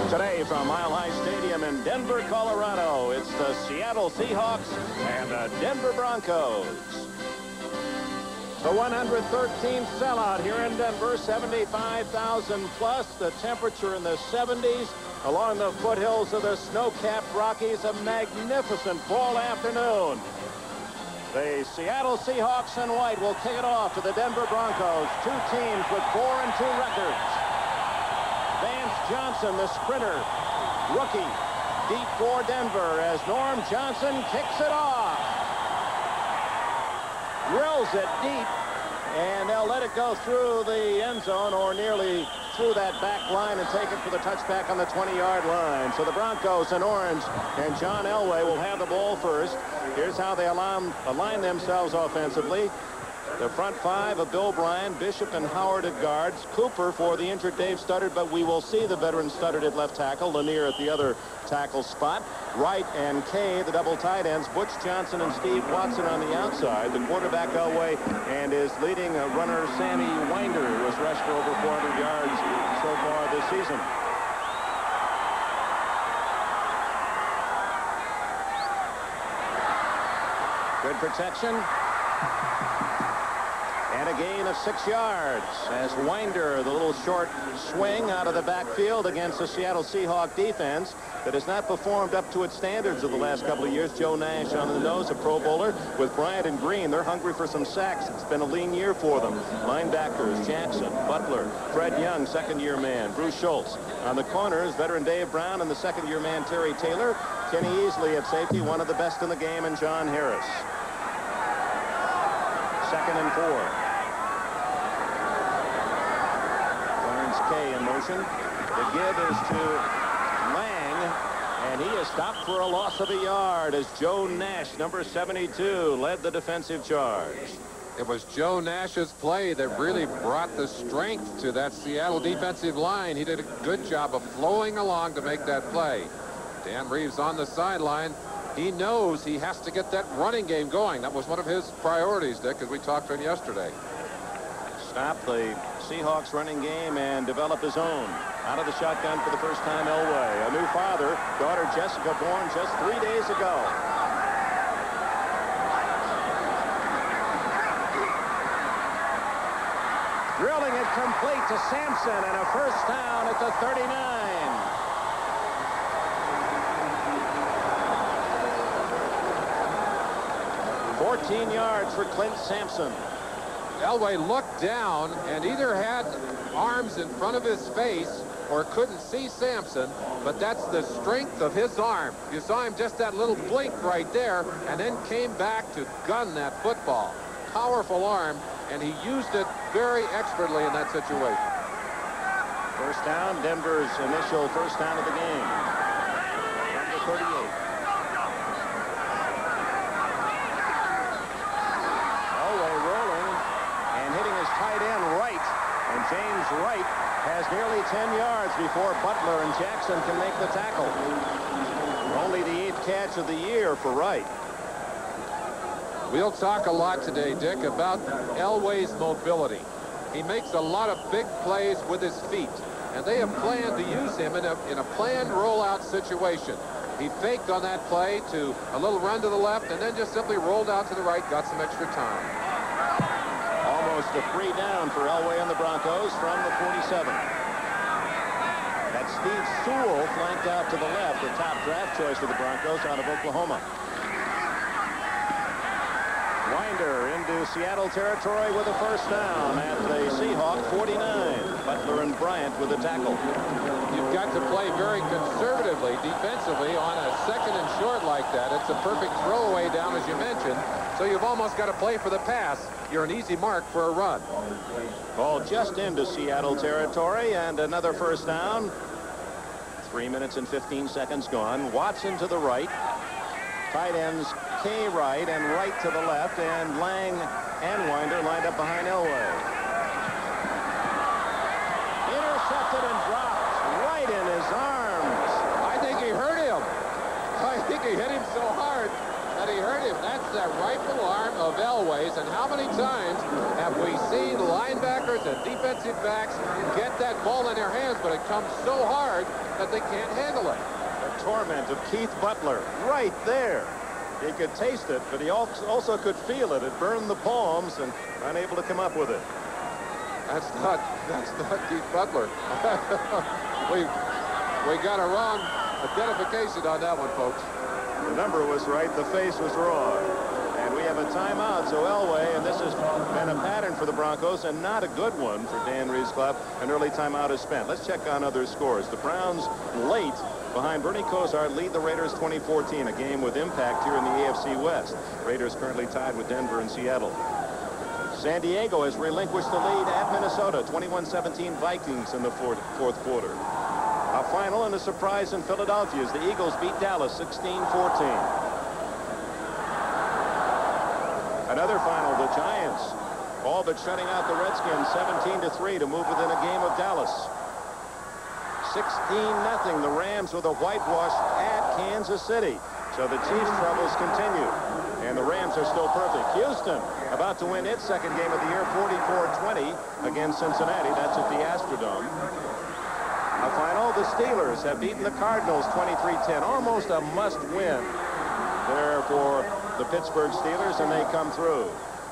Today from Mile High Stadium in Denver, Colorado, it's the Seattle Seahawks and the Denver Broncos. The 113th sellout here in Denver, 75,000 plus. The temperature in the 70s along the foothills of the snow-capped Rockies. A magnificent fall afternoon. The Seattle Seahawks in white will kick it off to the Denver Broncos. Two teams with 4-2 records. Vance Johnson, the sprinter, rookie, deep for Denver as Norm Johnson kicks it off. Drills it deep, and they'll let it go through the end zone or nearly through that back line and take it for the touchback on the 20-yard line. So the Broncos in orange and John Elway will have the ball first. Here's how they align themselves offensively. The front five of Bill Bryan, Bishop, and Howard at guards. Cooper for the injured Dave Studdard, but we will see the veteran Studdard at left tackle. Lanier at the other tackle spot. Wright and Kay, the double tight ends. Butch Johnson and Steve Watson on the outside. The quarterback Elway and his leading runner Sammy Winder, who has rushed for over 400 yards so far this season. Good protection. And a gain of 6 yards as Winder, the little short swing out of the backfield against the Seattle Seahawks defense that has not performed up to its standards of the last couple of years. Joe Nash on the nose, a Pro Bowler. With Bryant and Green, they're hungry for some sacks. It's been a lean year for them. Linebackers, Jackson, Butler, Fred Young, second-year man, Bruce Schultz. On the corners, veteran Dave Brown and the second-year man, Terry Taylor. Kenny Easley at safety, one of the best in the game, and John Harris. 2nd and 4. Kay in motion. The give is to Lang, and he is stopped for a loss of a yard as Joe Nash, number 72, led the defensive charge. It was Joe Nash's play that really brought the strength to that Seattle defensive line. He did a good job of flowing along to make that play. Dan Reeves on the sideline. He knows he has to get that running game going. That was one of his priorities, Dick, as we talked to him yesterday. Stop the Seahawks running game and develop his own. Out of the shotgun for the first time, Elway. A new father, daughter Jessica, born just 3 days ago. Drilling it complete to Sampson, and a first down at the 39. $14 yards for Clint Sampson. Elway looked down and either had arms in front of his face or couldn't see Sampson, but that's the strength of his arm. You saw him just that little blink right there, and then came back to gun that football. Powerful arm, and he used it very expertly in that situation. First down, Denver's initial first down of the game. Number 38. Tight end Wright, and James Wright has nearly 10 yards before Butler and Jackson can make the tackle. Only the 8th catch of the year for Wright. We'll talk a lot today, Dick, about Elway's mobility. He makes a lot of big plays with his feet, and they have planned to use him in a planned rollout situation. He faked on that play to a little run to the left and then just simply rolled out to the right, got some extra time. Almost a 3 down for Elway and the Broncos from the 47. That's Steve Sewell flanked out to the left, the top draft choice for the Broncos out of Oklahoma. Winder into Seattle territory with a first down at the Seahawks 49. Butler and Bryant with a tackle. You've got to play very conservatively defensively on a 2nd and short like that. It's a perfect throwaway down, as you mentioned, so you've almost got to play for the pass. You're an easy mark for a run. Ball just into Seattle territory, and another first down. 3 minutes and 15 seconds gone. Watson to the right. Tight ends Kay right and Wright to the left, and Lang and Winder lined up behind Elway. Intercepted and dropped right in his arms. I think he hurt him. I think he hit him so hard that he heard him. That's that rifle arm of Elway's. And how many times have we seen linebackers and defensive backs get that ball in their hands, but it comes so hard that they can't handle it. The torment of Keith Butler right there. He could taste it, but he also could feel it. It burned the palms and unable to come up with it. That's not Keith Butler. we got a wrong identification on that one, folks. The number was right, the face was wrong. And we have a timeout, so Elway, and this has been a pattern for the Broncos and not a good one for Dan Reeves' club. An early timeout is spent. Let's check on other scores. The Browns late behind Bernie Kosar lead the Raiders 2014, a game with impact here in the AFC West. Raiders currently tied with Denver and Seattle. San Diego has relinquished the lead at Minnesota, 21-17 Vikings in the fourth quarter. A final and a surprise in Philadelphia as the Eagles beat Dallas 16-14. Another final, the Giants all but shutting out the Redskins 17-3 to move within a game of Dallas. 16-0 the Rams with a whitewash at Kansas City. So the Chiefs' troubles continue. And the Rams are still perfect. Houston about to win its second game of the year 44-20 against Cincinnati. That's at the Astrodome. A final, the Steelers have beaten the Cardinals 23-10. Almost a must-win there for the Pittsburgh Steelers, and they come through.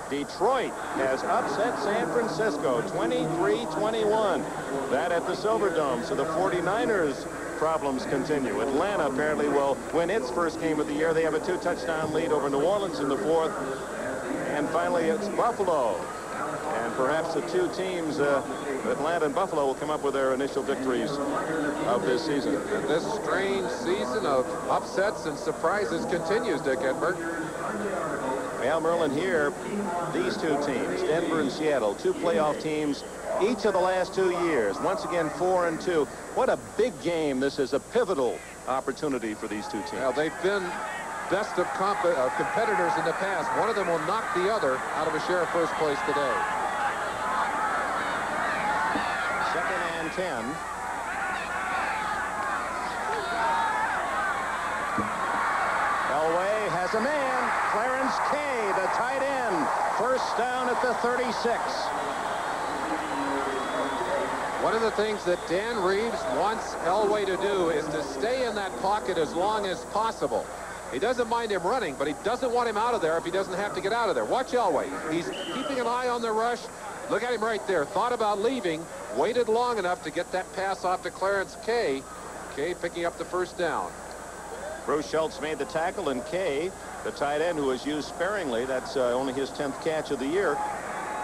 Detroit has upset San Francisco 23-21. That at the Silverdome. So the 49ers problems continue. Atlanta apparently will win its first game of the year. They have a 2-touchdown lead over New Orleans in the fourth. And finally, it's Buffalo. And perhaps the two teams, Atlanta and Buffalo, will come up with their initial victories of this season. And this strange season of upsets and surprises continues, Dick Edberg. Well, Merlin, here, these two teams, Denver and Seattle, two playoff teams each of the last 2 years. Once again, 4-2. What a big game. This is a pivotal opportunity for these two teams. Well, they've been best of competitors in the past. One of them will knock the other out of a share of first place today. 2nd and 10. Elway has a man. Clarence Kay, the tight end. First down at the 36. One of the things that Dan Reeves wants Elway to do is to stay in that pocket as long as possible. He doesn't mind him running, but he doesn't want him out of there if he doesn't have to get out of there. Watch Elway. He's keeping an eye on the rush. Look at him right there. Thought about leaving. Waited long enough to get that pass off to Clarence Kay. Kay picking up the first down. Bruce Schultz made the tackle, and Kay, the tight end who was used sparingly, that's only his 10th catch of the year,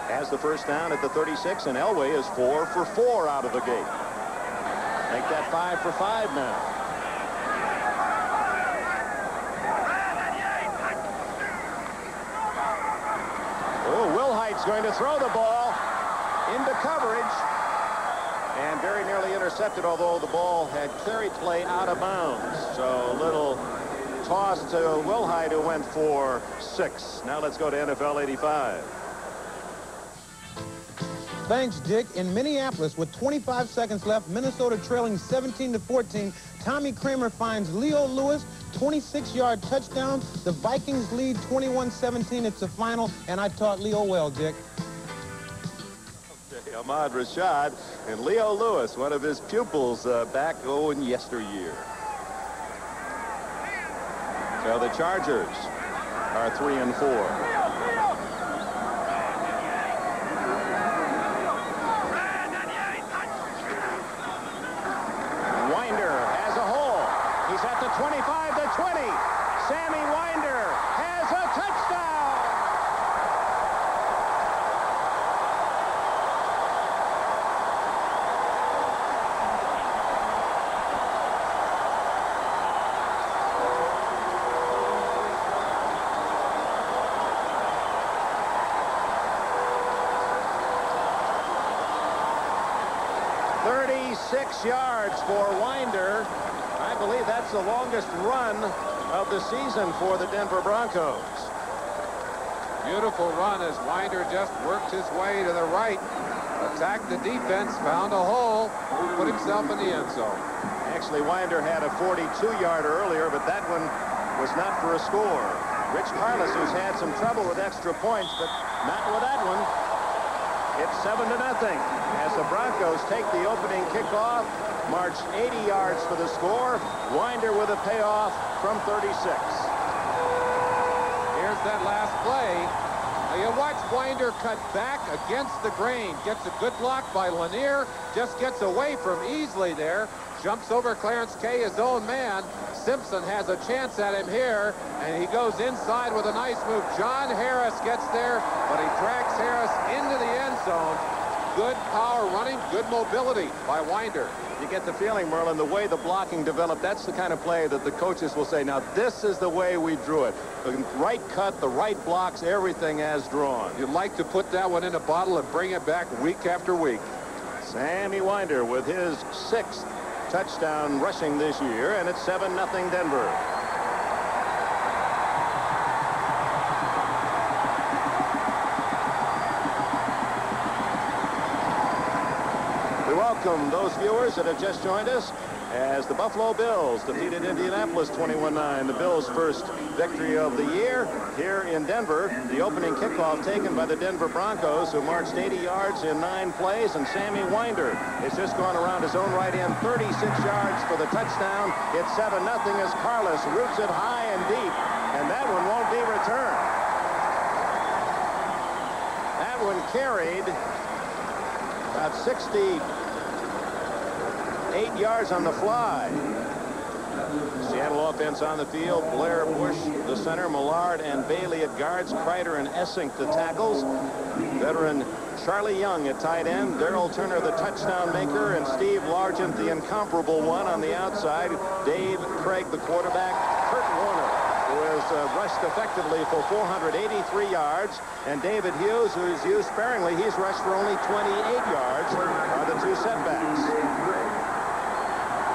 has the first down at the 36, and Elway is 4 for 4 out of the gate. Make that 5 for 5 now. Oh, Wilhite's going to throw the ball into coverage and very nearly intercepted, although the ball had carry play out of bounds. So a little toss to Wilhite, who went for 6. Now let's go to NFL 85. Thanks, Dick. In Minneapolis, with 25 seconds left, Minnesota trailing 17-14. Tommy Kramer finds Leo Lewis, 26-yard touchdown. The Vikings lead 21-17. It's the final, and I taught Leo well, Dick. Ahmad Rashad and Leo Lewis, one of his pupils back in yesteryear. So the Chargers are 3-4. At the 25, the 20. Sammy Winder has a touchdown. .36 yards for Winder. I believe that's the longest run of the season for the Denver Broncos. Beautiful run as Winder just worked his way to the right, attacked the defense, found a hole, put himself in the end zone. Actually, Winder had a 42-yarder earlier, but that one was not for a score. Rich Carlos, who's had some trouble with extra points, but not with that one. It's 7-0 as the Broncos take the opening kickoff, march 80 yards for the score. Winder with a payoff from 36. Here's that last play. Now you watch Winder cut back against the grain. Gets a good block by Lanier. Just gets away from Easley there. Jumps over Clarence Kay, his own man. Simpson has a chance at him here, and he goes inside with a nice move. John Harris gets there, but he tracks Harris into the end zone. Good power running, good mobility by Winder. You get the feeling, Merlin, the way the blocking developed, that's the kind of play that the coaches will say, now this is the way we drew it. The right cut, the right blocks, everything as drawn. You'd like to put that one in a bottle and bring it back week after week. Sammy Winder with his 6th touchdown rushing this year, and it's 7-0 Denver. We welcome those viewers that have just joined us as the Buffalo Bills defeated Indianapolis 21-9. The Bills' first victory of the year here in Denver. The opening kickoff taken by the Denver Broncos, who marched 80 yards in 9 plays, and Sammy Winder has just gone around his own right end, 36 yards for the touchdown. It's 7-0 as Carlos roots it high and deep, and that one won't be returned. That one carried about 68 yards on the fly. Seattle offense on the field. Blair Bush, the center. Millard and Bailey at guards. Kreider and Essink, the tackles. Veteran Charlie Young at tight end. Darrell Turner, the touchdown maker. And Steve Largent, the incomparable one on the outside. Dave Craig, the quarterback. Kurt Warner, who has rushed effectively for 483 yards. And David Hughes, who's used sparingly. He's rushed for only 28 yards, are the 2 setbacks.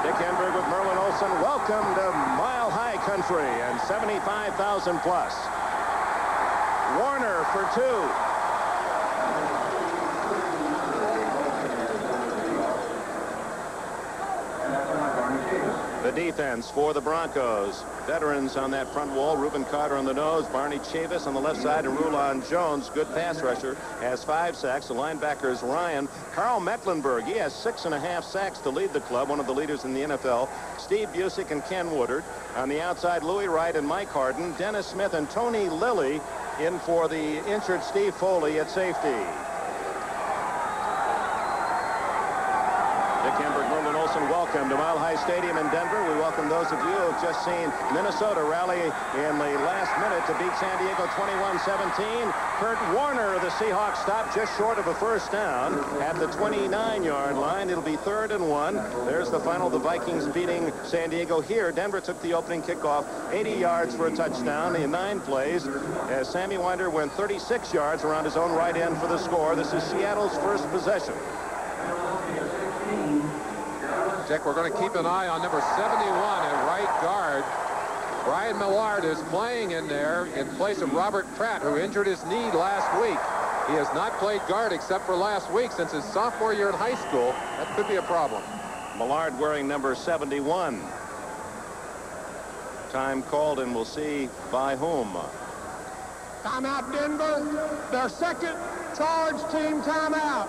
Dick Enberg with Merlin Olsen. Welcome to Mile High Country and 75,000 plus. Warner for 2. The defense for the Broncos. Veterans on that front wall. Reuben Carter on the nose. Barney Chavis on the left side. And Rulon Jones, good pass rusher, has 5 sacks. The linebackers Ryan. Carl Mecklenburg, he has 6.5 sacks to lead the club, one of the leaders in the NFL. Steve Busick and Ken Woodard. On the outside, Louis Wright and Mike Harden. Dennis Smith and Tony Lilly in for the injured Steve Foley at safety. Dick Enberg, Merlin Olsen, welcome to Mile High Stadium in Denver. We welcome those of you who have just seen Minnesota rally in the last minute to beat San Diego 21-17. Kurt Warner of the Seahawks stopped just short of a first down at the 29-yard line. It'll be 3rd and 1. There's the final. The Vikings beating San Diego here. Denver took the opening kickoff, 80 yards for a touchdown in 9 plays, as Sammy Winder went 36 yards around his own right end for the score. This is Seattle's first possession. Jack, we're going to keep an eye on number 71 at right guard. Brian Millard is playing in there in place of Robert Pratt, who injured his knee last week. He has not played guard except for last week since his sophomore year in high school. That could be a problem. Millard wearing number 71. Time called, and we'll see by whom. Timeout, Denver. Their second charge team timeout.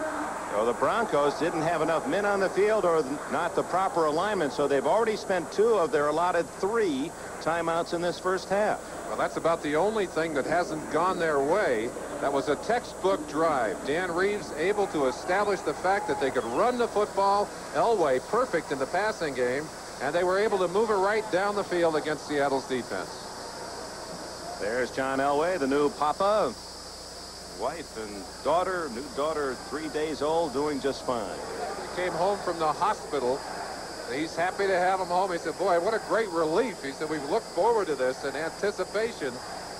So the Broncos didn't have enough men on the field, or not the proper alignment, so they've already spent 2 of their allotted 3 timeouts in this first half. Well, that's about the only thing that hasn't gone their way. That was a textbook drive. Dan Reeves able to establish the fact that they could run the football. Elway perfect in the passing game, and they were able to move it right down the field against Seattle's defense. There's John Elway, the new papa. Wife and daughter, new daughter 3 days old, doing just fine. He came home from the hospital. He's happy to have him home. He said, boy, what a great relief. He said, we've looked forward to this in anticipation.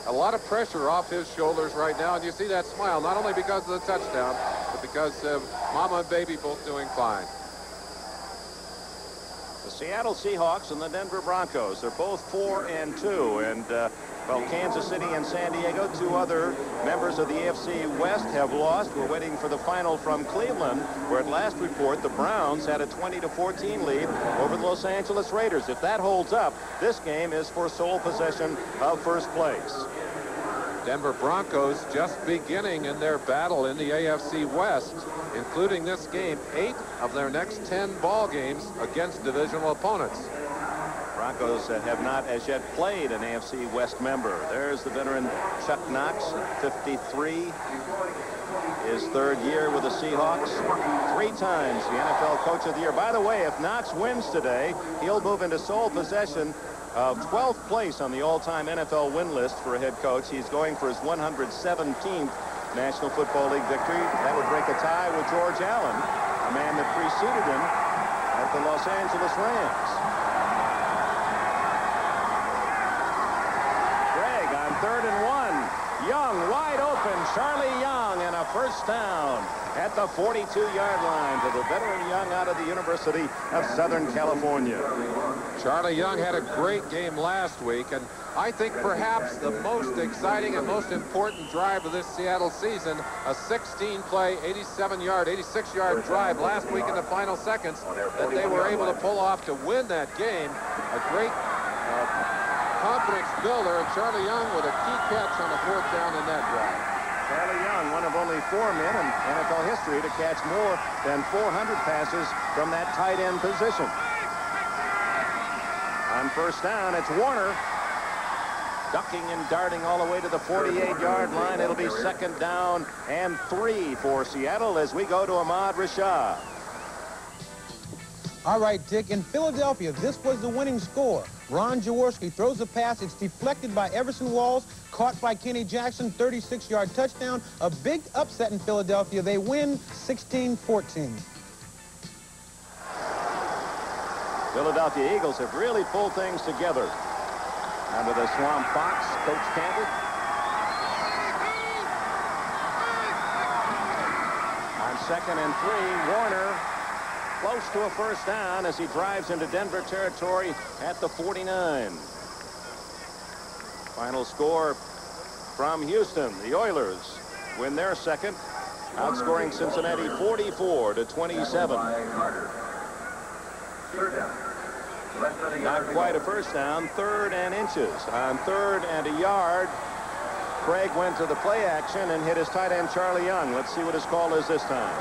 A lot of pressure off his shoulders right now, and you see that smile, not only because of the touchdown, but because mama and baby both doing fine. The Seattle Seahawks and the Denver Broncos, they're both 4-2, and well, Kansas City and San Diego, 2 other members of the AFC West, have lost. We're waiting for the final from Cleveland, where at last report the Browns had a 20-14 lead over the Los Angeles Raiders. If that holds up, this game is for sole possession of first place. Denver Broncos just beginning in their battle in the AFC West, including this game, 8 of their next 10 ball games against divisional opponents. Broncos have not as yet played an AFC West member. There's the veteran Chuck Knox, 53. His 3rd year with the Seahawks. 3 times the NFL Coach of the Year. By the way, if Knox wins today, he'll move into sole possession of 12th place on the all-time NFL win list for a head coach. He's going for his 117th National Football League victory. That would break a tie with George Allen, a man that preceded him at the Los Angeles Rams. Greg on 3rd and 1. Young wide open. Charlie Young, and a first down at the 42-yard line to the veteran Young out of the University of Southern California. Charlie Young had a great game last week, and I think perhaps the most exciting and most important drive of this Seattle season, a 16-play, 86-yard drive last week in the final seconds that they were able to pull off to win that game. A great confidence builder, and Charlie Young with a key catch on the 4th down in that drive. Charlie Young, one of only 4 men in NFL history to catch more than 400 passes from that tight end position. On first down, it's Warner ducking and darting all the way to the 48-yard line. It'll be 2nd down and 3 for Seattle as we go to Ahmad Rashad. All right, Dick, in Philadelphia, this was the winning score. Ron Jaworski throws a pass. It's deflected by Everson Walls, caught by Kenny Jackson, 36-yard touchdown. A big upset in Philadelphia. They win 16-14. Philadelphia Eagles have really pulled things together under the Swamp Fox, Coach Campbell. On 2nd and 3, Warner close to a first down as he drives into Denver territory at the 49. Final score from Houston. The Oilers win their 2nd, outscoring Cincinnati 44-27. Not quite a first down. 3rd and inches. On 3rd and a yard, Craig went to the play action and hit his tight end Charlie Young. Let's see what his call is this time.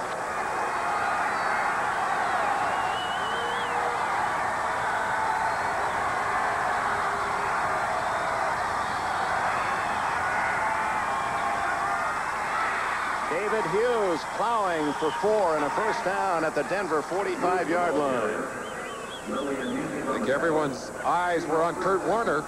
David Hughes plowing for 4 and a first down at the Denver 45-yard line. I think everyone's eyes were on Kurt Warner.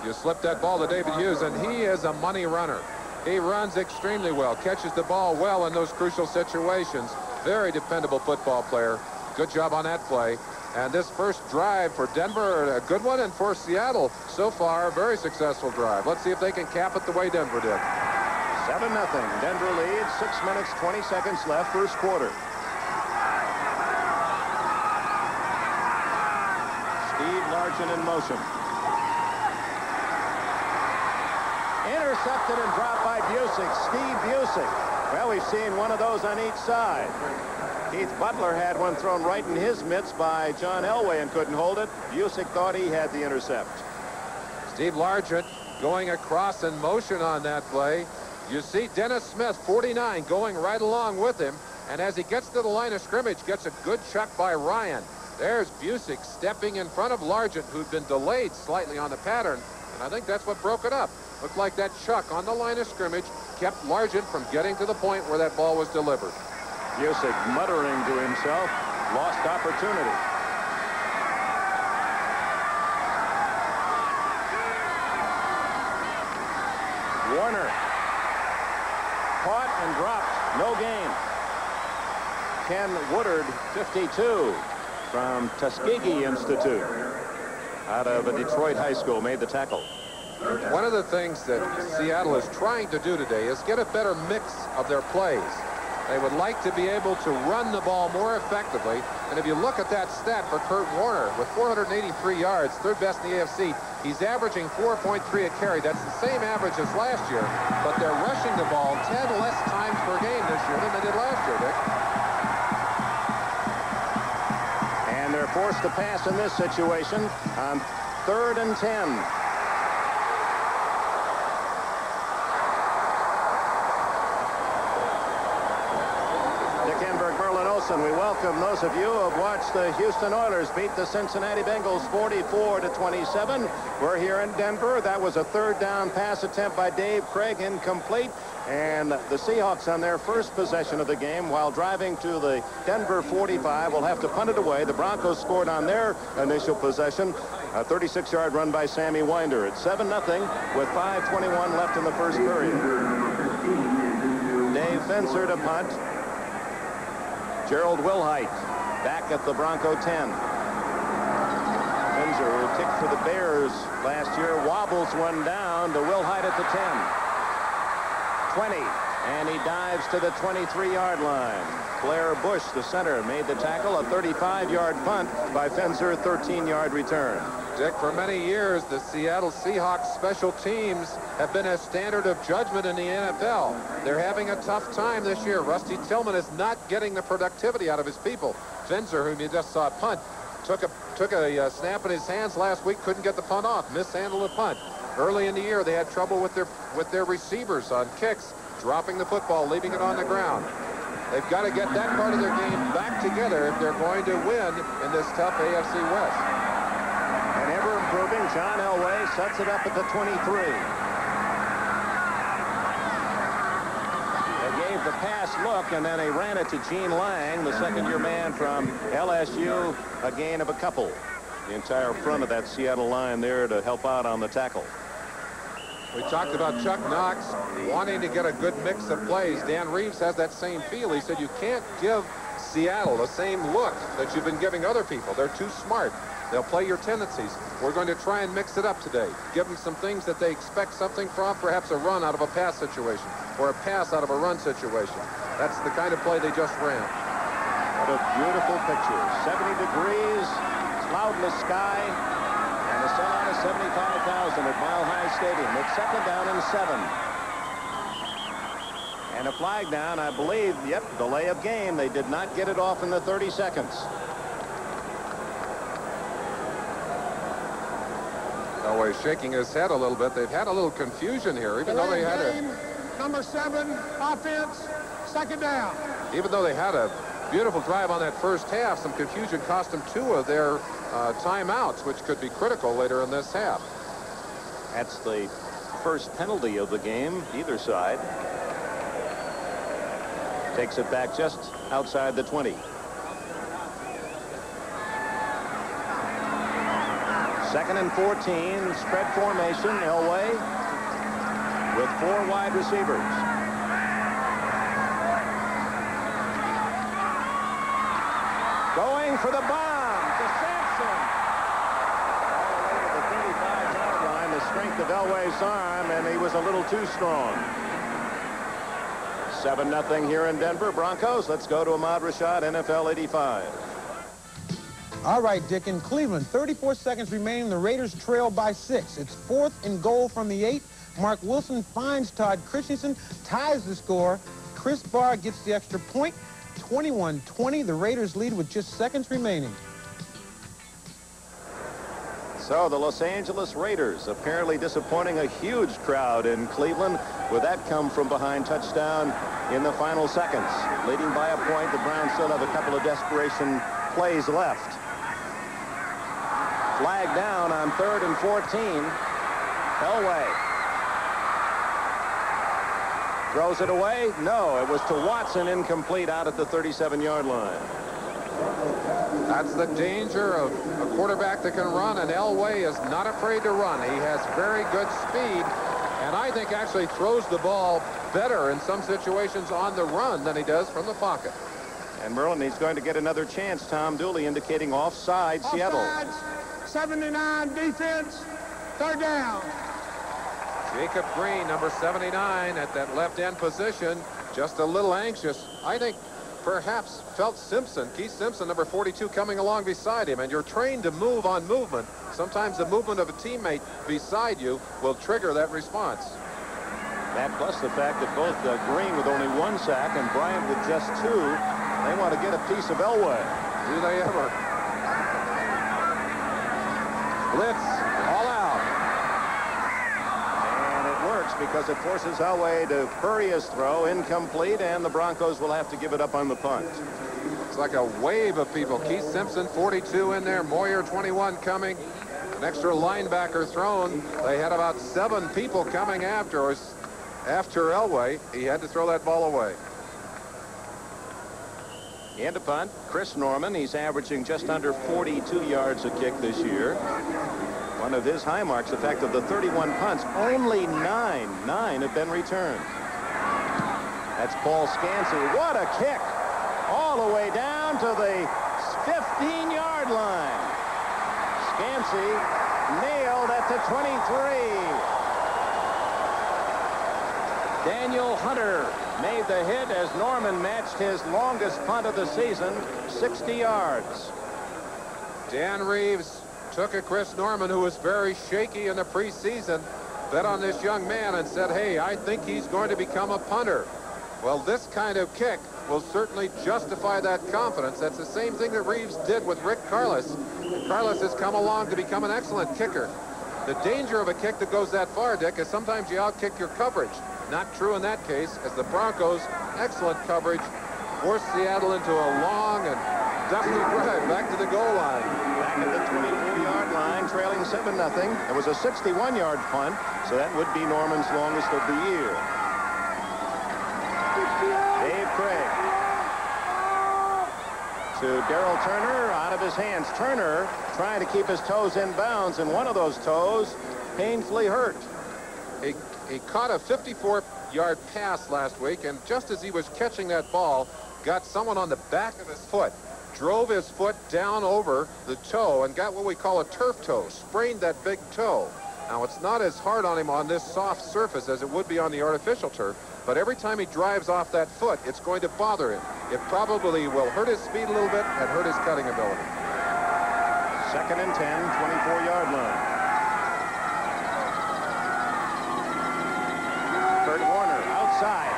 You slipped that ball to David Hughes, and he is a money runner. He runs extremely well, catches the ball well in those crucial situations. Very dependable football player. Good job on that play. And this first drive for Denver, a good one, and for Seattle, so far, a very successful drive. Let's see if they can cap it the way Denver did. 7-0. Denver leads. 6 minutes, 20 seconds left, first quarter. In motion. Intercepted and dropped by Busick. Steve Busick. Well, we've seen one of those on each side. Keith Butler had one thrown right in his midst by John Elway and couldn't hold it. Busick thought he had the intercept. Steve Largent going across in motion on that play. You see Dennis Smith, 49, going right along with him. And as he gets to the line of scrimmage, gets a good chuck by Ryan. There's Busick stepping in front of Largent, who'd been delayed slightly on the pattern, and I think that's what broke it up. Looked like that chuck on the line of scrimmage kept Largent from getting to the point where that ball was delivered. Busick muttering to himself, lost opportunity. Warner caught and dropped, no gain. Ken Woodard, 52. From Tuskegee Institute out of a Detroit high school, made the tackle. One of the things that Seattle is trying to do today is get a better mix of their plays. They would like to be able to run the ball more effectively. And if you look at that stat for Kurt Warner, with 483 yards, 3rd best in the AFC, he's averaging 4.3 a carry. That's the same average as last year, but they're rushing the ball 10 less times per game this year than they did last year, Dick. They're forced to pass in this situation on 3rd and 10. and we welcome those of you who have watched the Houston Oilers beat the Cincinnati Bengals 44-27. We're here in Denver. That was a third down pass attempt by Dave Craig, incomplete. And the Seahawks on their first possession of the game while driving to the Denver 45 will have to punt it away. The Broncos scored on their initial possession. A 36-yard run by Sammy Winder. It's 7-0 with 5:21 left in the first period. Dave Fencer to punt. Gerald Wilhite back at the Bronco 10. Fencer, who kicked for the Bears last year, wobbles one down to Wilhite at the 10. 20, and he dives to the 23-yard line. Blair Bush, the center, made the tackle. A 35-yard punt by Fencer, 13-yard return. Dick, for many years, the Seattle Seahawks special teams have been a standard of judgment in the NFL. They're having a tough time this year. Rusty Tillman is not getting the productivity out of his people. Fencer, whom you just saw punt, took a snap in his hands last week, couldn't get the punt off, mishandled the punt. Early in the year, they had trouble with their receivers on kicks, dropping the football, leaving it on the ground. They've got to get that part of their game back together if they're going to win in this tough AFC West. And ever improving, John Elway sets it up at the 23. They gave the pass look, and then they ran it to Gene Lang, the second-year man from LSU, a gain of a couple. The entire front of that Seattle line there to help out on the tackle. We talked about Chuck Knox wanting to get a good mix of plays. Dan Reeves has that same feel. He said you can't give Seattle the same look that you've been giving other people. They're too smart. They'll play your tendencies. We're going to try and mix it up today. Give them some things that they expect something from, perhaps a run out of a pass situation or a pass out of a run situation. That's the kind of play they just ran. What a beautiful picture. 70 degrees, cloudless sky, and a sellout of 75,000 at Mile High Stadium. It's second down and 7. And a flag down, I believe, yep, delay of game. They did not get it off in the 30 seconds. Elway shaking his head a little bit. They've had a little confusion here, even though they had number 7, offense, second down. Even though they had a beautiful drive on that first half, some confusion cost them 2 of their timeouts, which could be critical later in this half. That's the first penalty of the game, either side. Takes it back just outside the 20. Second and 14, spread formation, Elway with 4 wide receivers. Going for the bomb to Sampson. All the way to the 35-yard line, the strength of Elway's arm, and he was a little too strong. 7-0 here in Denver. Broncos, let's go to Ahmad Rashad, NFL 85. All right, Dick, in Cleveland, 34 seconds remaining. The Raiders trail by 6. It's 4th and goal from the 8. Mark Wilson finds Todd Christensen, ties the score. Chris Barr gets the extra point. 21-20. The Raiders lead with just seconds remaining. So the Los Angeles Raiders apparently disappointing a huge crowd in Cleveland with that come from behind touchdown in the final seconds. Leading by a point, the Browns still have a couple of desperation plays left. Flag down on 3rd and 14. Elway throws it away. No, it was to Watson, incomplete out at the 37-yard line. That's the danger of a quarterback that can run, and Elway is not afraid to run. He has very good speed, and I think actually throws the ball better in some situations on the run than he does from the pocket. And Merlin, he's going to get another chance. Tom Dooley indicating offside, Seattle. Offsides, 79 defense, 3rd down. Jacob Green, number 79, at that left end position, just a little anxious. I think perhaps felt Simpson, Keith Simpson, number 42, coming along beside him. And you're trained to move on movement. Sometimes the movement of a teammate beside you will trigger that response. That plus the fact that both Green with only 1 sack and Bryant with just 2, they want to get a piece of Elway. Do they ever? Blitz, all out. And it works because it forces Elway to hurry his throw, incomplete, and the Broncos will have to give it up on the punt. Looks like a wave of people. Keith Simpson, 42 in there. Moyer, 21 coming. An extra linebacker thrown. They had about 7 people coming after Elway. He had to throw that ball away. And a punt, Chris Norman. He's averaging just under 42 yards a kick this year. One of his high marks, the fact of the 31 punts, only 9 have been returned. That's Paul Scansey. What a kick! All the way down to the 15-yard line. Scansey nailed at the 23. Daniel Hunter made the hit as Norman matched his longest punt of the season, 60 yards. Dan Reeves took a Chris Norman, who was very shaky in the preseason, bet on this young man and said, hey, I think he's going to become a punter. Well, this kind of kick will certainly justify that confidence. That's the same thing that Reeves did with Rick Carlos. Carlos has come along to become an excellent kicker. The danger of a kick that goes that far, Dick, is sometimes you outkick your coverage. Not true in that case, as the Broncos, excellent coverage, forced Seattle into a long and dusty drive back to the goal line. Back at the 24-yard line, trailing 7-0. It was a 61-yard punt, so that would be Norman's longest of the year. Dave Craig to Darrell Turner, out of his hands. Turner trying to keep his toes in bounds, and one of those toes painfully hurt. He caught a 54-yard pass last week, and just as he was catching that ball, got someone on the back of his foot, drove his foot down over the toe, and got what we call a turf toe, sprained that big toe. Now, it's not as hard on him on this soft surface as it would be on the artificial turf, but every time he drives off that foot, it's going to bother him. It probably will hurt his speed a little bit and hurt his cutting ability. 2nd and 10, 24-yard line. Kurt Warner outside.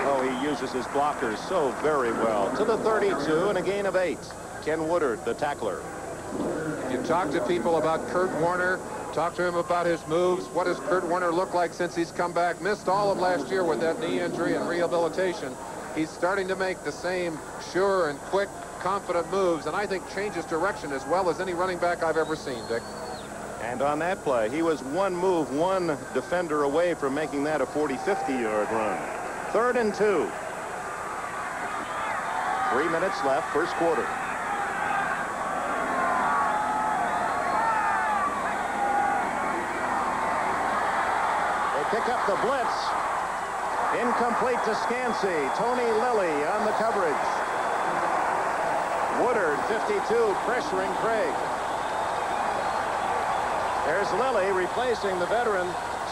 Oh, he uses his blockers so very well. To the 32 and a gain of 8. Ken Woodard, the tackler. You talk to people about Kurt Warner, talk to him about his moves. What does Kurt Warner look like since he's come back? Missed all of last year with that knee injury and rehabilitation. He's starting to make the same sure and quick, confident moves, and I think changes direction as well as any running back I've ever seen, Dick. And on that play, he was one move, one defender away from making that a 40-50-yard run. 3rd and 2. 3 minutes left, first quarter. Pick up the blitz. Incomplete to Scansey. Tony Lilly on the coverage. Woodard, 52, pressuring Craig. There's Lilly replacing the veteran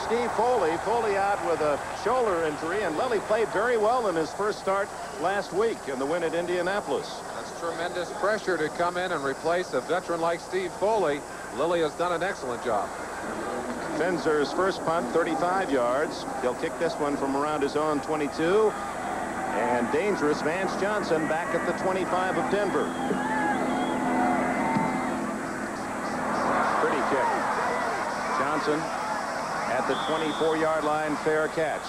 Steve Foley. Foley out with a shoulder injury, and Lilly played very well in his first start last week in the win at Indianapolis. That's tremendous pressure to come in and replace a veteran like Steve Foley. Lilly has done an excellent job. Finzer's first punt, 35 yards. He'll kick this one from around his own 22. And dangerous Vance Johnson back at the 25 of Denver. Pretty kick. Johnson at the 24-yard line, fair catch.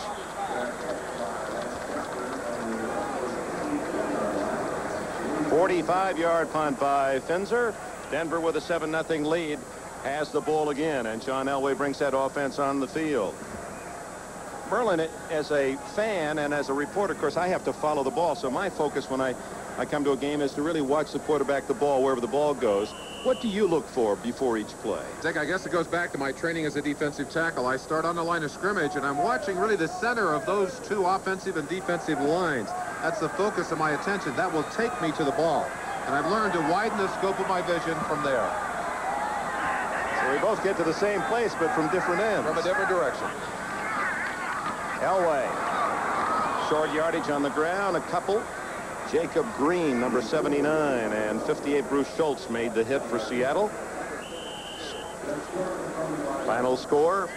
.45-yard punt by Finzer. Denver with a 7-0 lead. Has the ball again, and John Elway brings that offense on the field. Merlin, as a fan and as a reporter, of course, I have to follow the ball, so my focus when I come to a game is to really watch the quarterback the ball wherever the ball goes. What do you look for before each play? Dick, I guess it goes back to my training as a defensive tackle. I start on the line of scrimmage, and I'm watching really the center of those two offensive and defensive lines. That's the focus of my attention. That will take me to the ball, and I've learned to widen the scope of my vision from there. We both get to the same place, but from different ends. From a different direction. Elway. Short yardage on the ground, a couple. Jacob Green, number 79, and 58, Bruce Schultz made the hit for Seattle. Final score.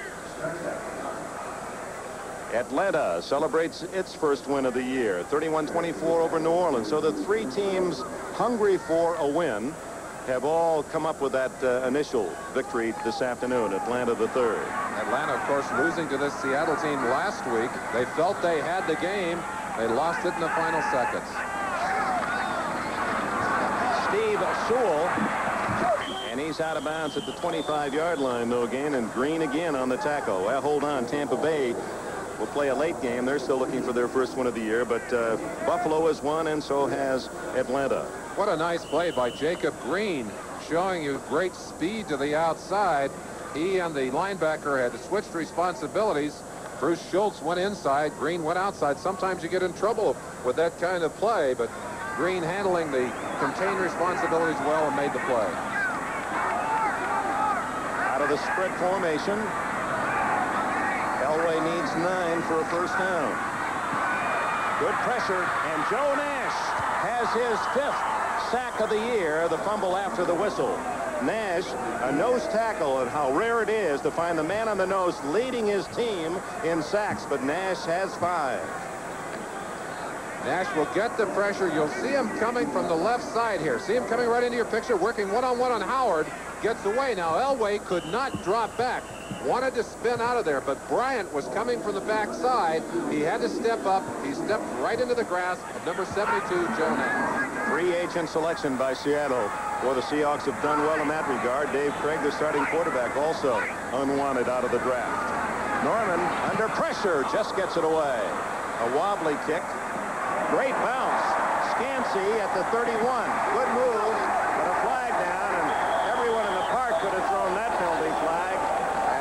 Atlanta celebrates its first win of the year, 31-24 over New Orleans. So the three teams hungry for a win have all come up with that initial victory this afternoon. Atlanta the third. Atlanta, of course, losing to this Seattle team last week. They felt they had the game. They lost it in the final seconds. Sewell. And he's out of bounds at the 25-yard line. No gain. And Green again on the tackle. Well, hold on. Tampa Bay will play a late game. They're still looking for their first one of the year. But Buffalo has won, and so has Atlanta. What a nice play by Jacob Green, showing you great speed to the outside. He and the linebacker had switched responsibilities. Bruce Schultz went inside. Green went outside. Sometimes you get in trouble with that kind of play, but Green handling the contained responsibilities well and made the play. Out of the spread formation. Elway needs 9 for a first down. Good pressure, and Joe Nash has his 5th sack of the year, the fumble after the whistle. Nash, a nose tackle, and how rare it is to find the man on the nose leading his team in sacks, but Nash has 5. Nash will get the pressure. You'll see him coming from the left side here. See him coming right into your picture, working one-on-one on Howard. Gets away. Now Elway could not drop back. Wanted to spin out of there, but Bryant was coming from the backside. He had to step up. He stepped right into the grasp of number 72, Joe Nash. Free agent selection by Seattle. Well, the Seahawks have done well in that regard. Dave Craig, the starting quarterback, also unwanted out of the draft. Norman, under pressure, just gets it away. A wobbly kick. Great bounce. Scansey at the 31. Good move, but a flag down, and everyone in the park could have thrown that penalty flag,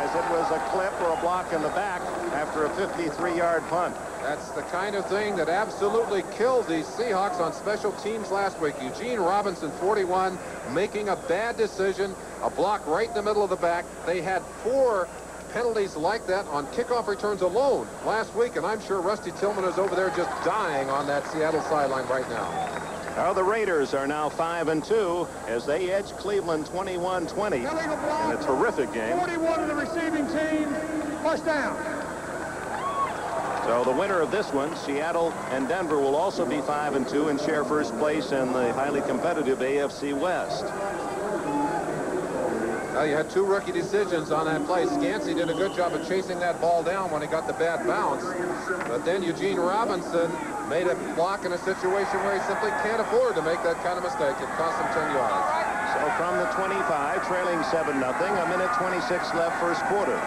as it was a clip or a block in the back after a 53-yard punt. That's the kind of thing that absolutely killed the Seahawks on special teams last week. Eugene Robinson, 41, making a bad decision, a block right in the middle of the back. They had 4 penalties like that on kickoff returns alone last week, and I'm sure Rusty Tillman is over there just dying on that Seattle sideline right now. Now the Raiders are now 5-2 as they edge Cleveland 21-20 in a terrific game. 41 of the receiving team, first down. So the winner of this one, Seattle and Denver, will also be 5-2 and share first place in the highly competitive AFC West. Well, you had 2 rookie decisions on that play. Scansey did a good job of chasing that ball down when he got the bad bounce. But then Eugene Robinson made a block in a situation where he simply can't afford to make that kind of mistake. It cost him 10 yards. So from the 25, trailing 7-0, a minute 26 left first quarter.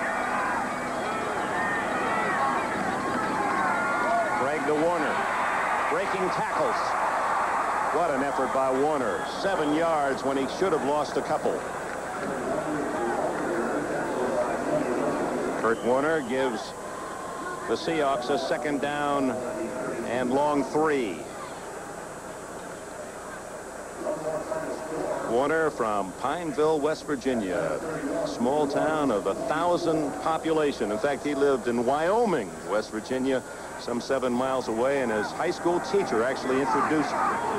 Greg to Warner. Breaking tackles. What an effort by Warner. 7 yards when he should have lost a couple. Kurt Warner gives the Seahawks a second down and long 3. Warner from Pineville, West Virginia, small town of 1,000 population. In fact, he lived in Wyoming, West Virginia, some 7 miles away, and his high school teacher actually introduced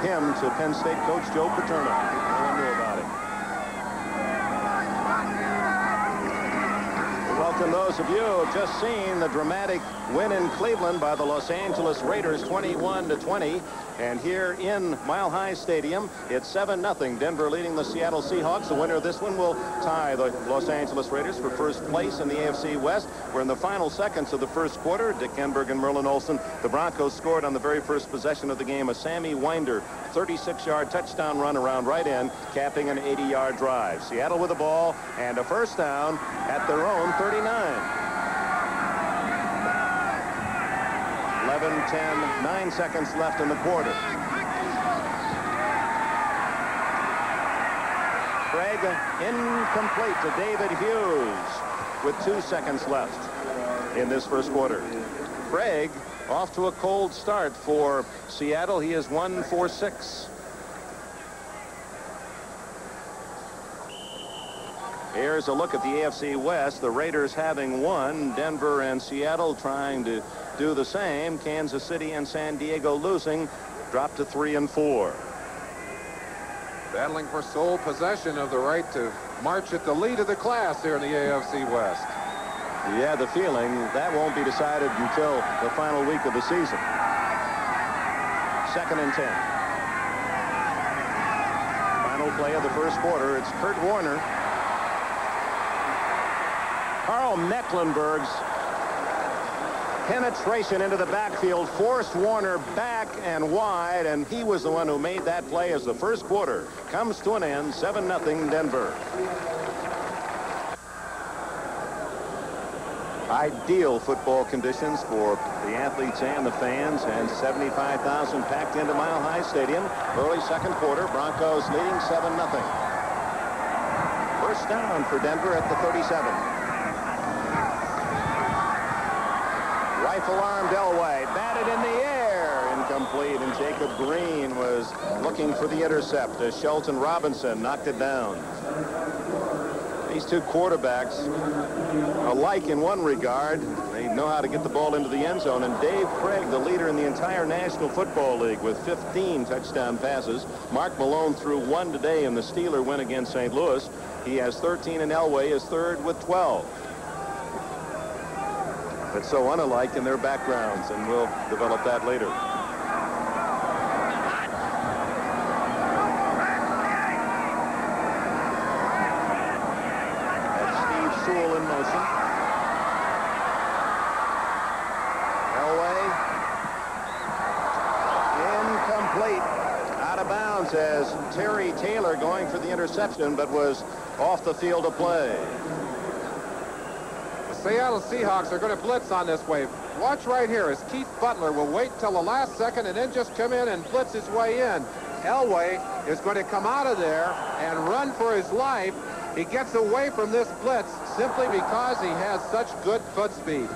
him to Penn State coach Joe Paterno. No one knew about it. Welcome those of you who have just seen the dramatic win in Cleveland by the Los Angeles Raiders, 21-20. And here in Mile High Stadium, it's 7-0. Denver leading the Seattle Seahawks. The winner of this one will tie the Los Angeles Raiders for first place in the AFC West. We're in the final seconds of the first quarter. Dick Enberg and Merlin Olsen. The Broncos scored on the very first possession of the game. A Sammy Winder 36-yard touchdown run around right end, capping an 80-yard drive. Seattle with the ball and a first down at their own 39. 11-10, 9 seconds left in the quarter. Craig incomplete to David Hughes with 2 seconds left in this first quarter. Craig off to a cold start for Seattle. He is 1 for 6. Here's a look at the AFC West. The Raiders having won. Denver and Seattle trying to do the same. Kansas City and San Diego losing. Dropped to 3 and 4. Battling for sole possession of the right to march at the lead of the class here in the AFC West. Yeah, the feeling that won't be decided until the final week of the season. 2nd and 10. Final play of the first quarter. It's Kurt Warner. Carl Mecklenburg's penetration into the backfield forced Warner back and wide, and he was the one who made that play as the first quarter comes to an end. 7-0 Denver. Ideal football conditions for the athletes and the fans, and 75,000 packed into Mile High Stadium. Early second quarter, Broncos leading 7-0. First down for Denver at the 37. Rifle-armed Elway batted in the air, incomplete, and Jacob Green was looking for the intercept as Shelton Robinson knocked it down. These two quarterbacks alike in one regard. They know how to get the ball into the end zone, and Dave Craig, the leader in the entire National Football League with 15 touchdown passes. Mark Malone threw one today in the Steeler win against St. Louis. He has 13, and Elway is third with 12. But so unalike in their backgrounds, and we'll develop that later. That's Steve Sewell in motion. Elway. Incomplete. Out of bounds as Terry Taylor going for the interception, but was off the field of play. Seattle Seahawks are going to blitz on this wave. Watch right here as Keith Butler will wait till the last second and then just come in and blitz his way in. Elway is going to come out of there and run for his life. He gets away from this blitz simply because he has such good foot speed.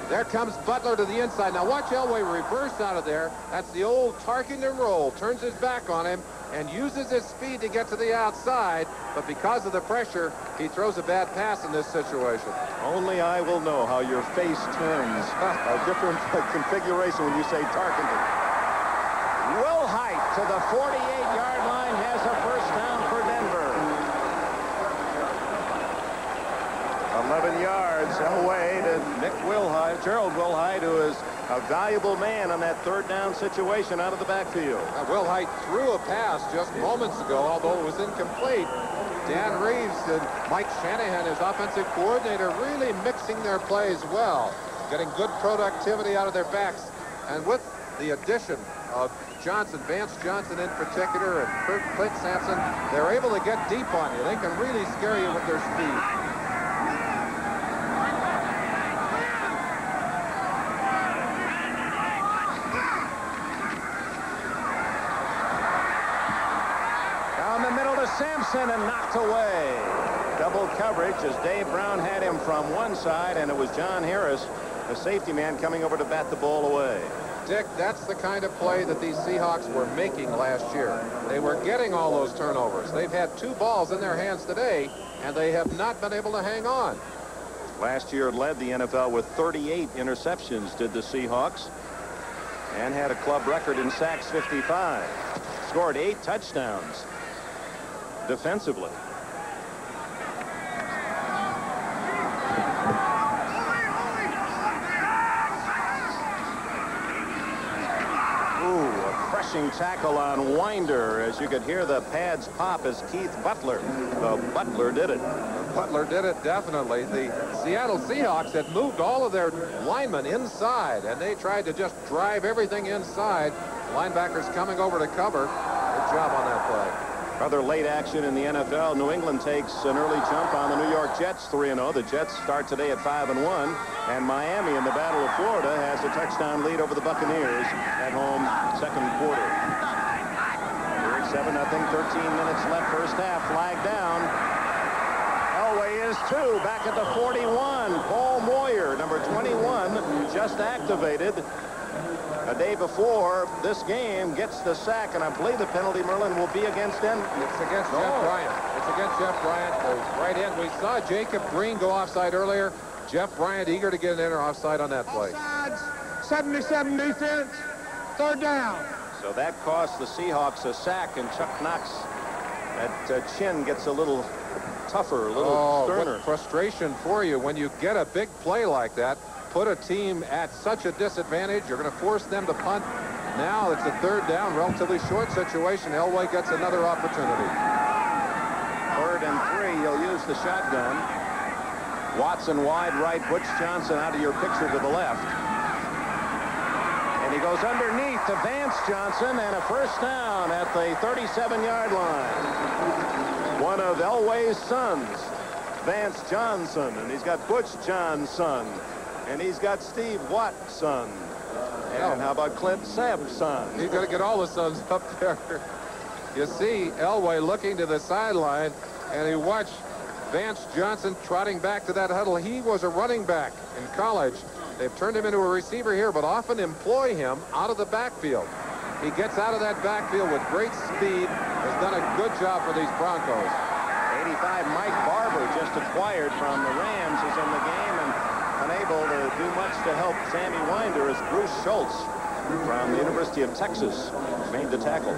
There comes Butler to the inside. Now watch Elway reverse out of there. That's the old Tarkington roll. Turns his back on him and uses his speed to get to the outside. But because of the pressure, he throws a bad pass in this situation. Only I will know how your face turns. A different configuration when you say Tarkington. Will Height to the 48-yard line has a first down for Denver. 11 yards away to Nick Wilhite, Gerald Wilhite, who is a valuable man on that third down situation out of the backfield. Wilhite threw a pass just moments ago, although it was incomplete. Dan Reeves and Mike Shanahan, his offensive coordinator, really mixing their plays well, getting good productivity out of their backs. And with the addition of Johnson, Vance Johnson in particular, and Clint Sampson, they're able to get deep on you. They can really scare you with their speed. Sampson and knocked away. Double coverage as Dave Brown had him from one side, and it was John Harris, the safety man, coming over to bat the ball away. Dick, that's the kind of play that these Seahawks were making last year. They were getting all those turnovers. They've had 2 balls in their hands today, and they have not been able to hang on. Last year led the NFL with 38 interceptions, did the Seahawks, and had a club record in sacks, 55. Scored 8 touchdowns. Defensively. Ooh, a crushing tackle on Winder, as you could hear the pads pop as Keith Butler. The Butler did it. Butler did it, definitely. The Seattle Seahawks had moved all of their linemen inside, and they tried to just drive everything inside. Linebackers coming over to cover. Good job on that play. Other late action in the NFL. New England takes an early jump on the New York Jets 3-0. The Jets start today at 5-1. And Miami in the Battle of Florida has a touchdown lead over the Buccaneers at home second quarter. Here at 7-0, 13 minutes left first half. Flag down. Elway is 2 back at the 41. Paul Moyer, number 21, just activated. A day before this game, gets the sack, and I believe the penalty, Merlin, will be against him. It's against Jeff Bryant. It's against Jeff Bryant. The right end. We saw Jacob Green go offside earlier. Jeff Bryant eager to get an enter offside on that play. Offsides, 77 defense, third down. So that cost the Seahawks a sack, and Chuck Knox, that chin gets a little tougher, a little sterner. What frustration for you when you get a big play like that. Put a team at such a disadvantage. You're going to force them to punt. Now it's a third down, relatively short situation. Elway gets another opportunity. 3rd and 3. He'll use the shotgun. Watson wide right. Butch Johnson out of your picture to the left. he goes underneath to Vance Johnson, and a first down at the 37-yard line. One of Elway's sons, Vance Johnson, and he's got Butch Johnson, and he's got Steve Watt's son. And how about Clint Sabb's son? He's going to get all the sons up there. You see Elway looking to the sideline, and he watched Vance Johnson trotting back to that huddle. He was a running back in college. They've turned him into a receiver here, but often employ him out of the backfield. He gets out of that backfield with great speed, has done a good job for these Broncos. 85, Mike Barber, just acquired from the Rams, is in the game and unable to do much to help Sammy Winder as Bruce Schultz from the University of Texas made the tackle.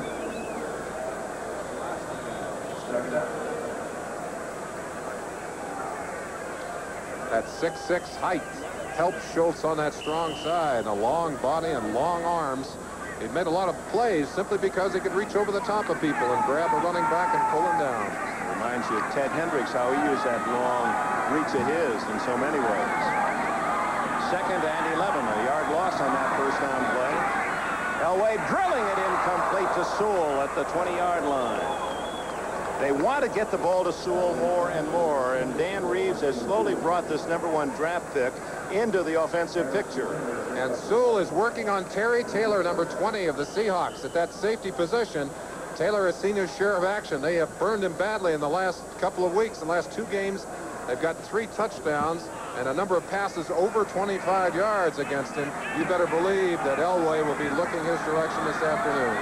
That 6'6" height helped Schultz on that strong side. A long body and long arms. He made a lot of plays simply because he could reach over the top of people and grab a running back and pull him down. Reminds you of Ted Hendricks, how he used that long reach of his in so many ways. 2nd and 11, a yard loss on that first down play. Elway drilling it incomplete to Sewell at the 20-yard line. They want to get the ball to Sewell more and more, and Dan Reeves has slowly brought this #1 draft pick into the offensive picture. And Sewell is working on Terry Taylor, number 20 of the Seahawks, at that safety position. Taylor has seen his share of action. They have burned him badly in the last couple of weeks. In the last 2 games, they've got 3 touchdowns and a number of passes over 25 yards against him. You better believe that Elway will be looking his direction this afternoon.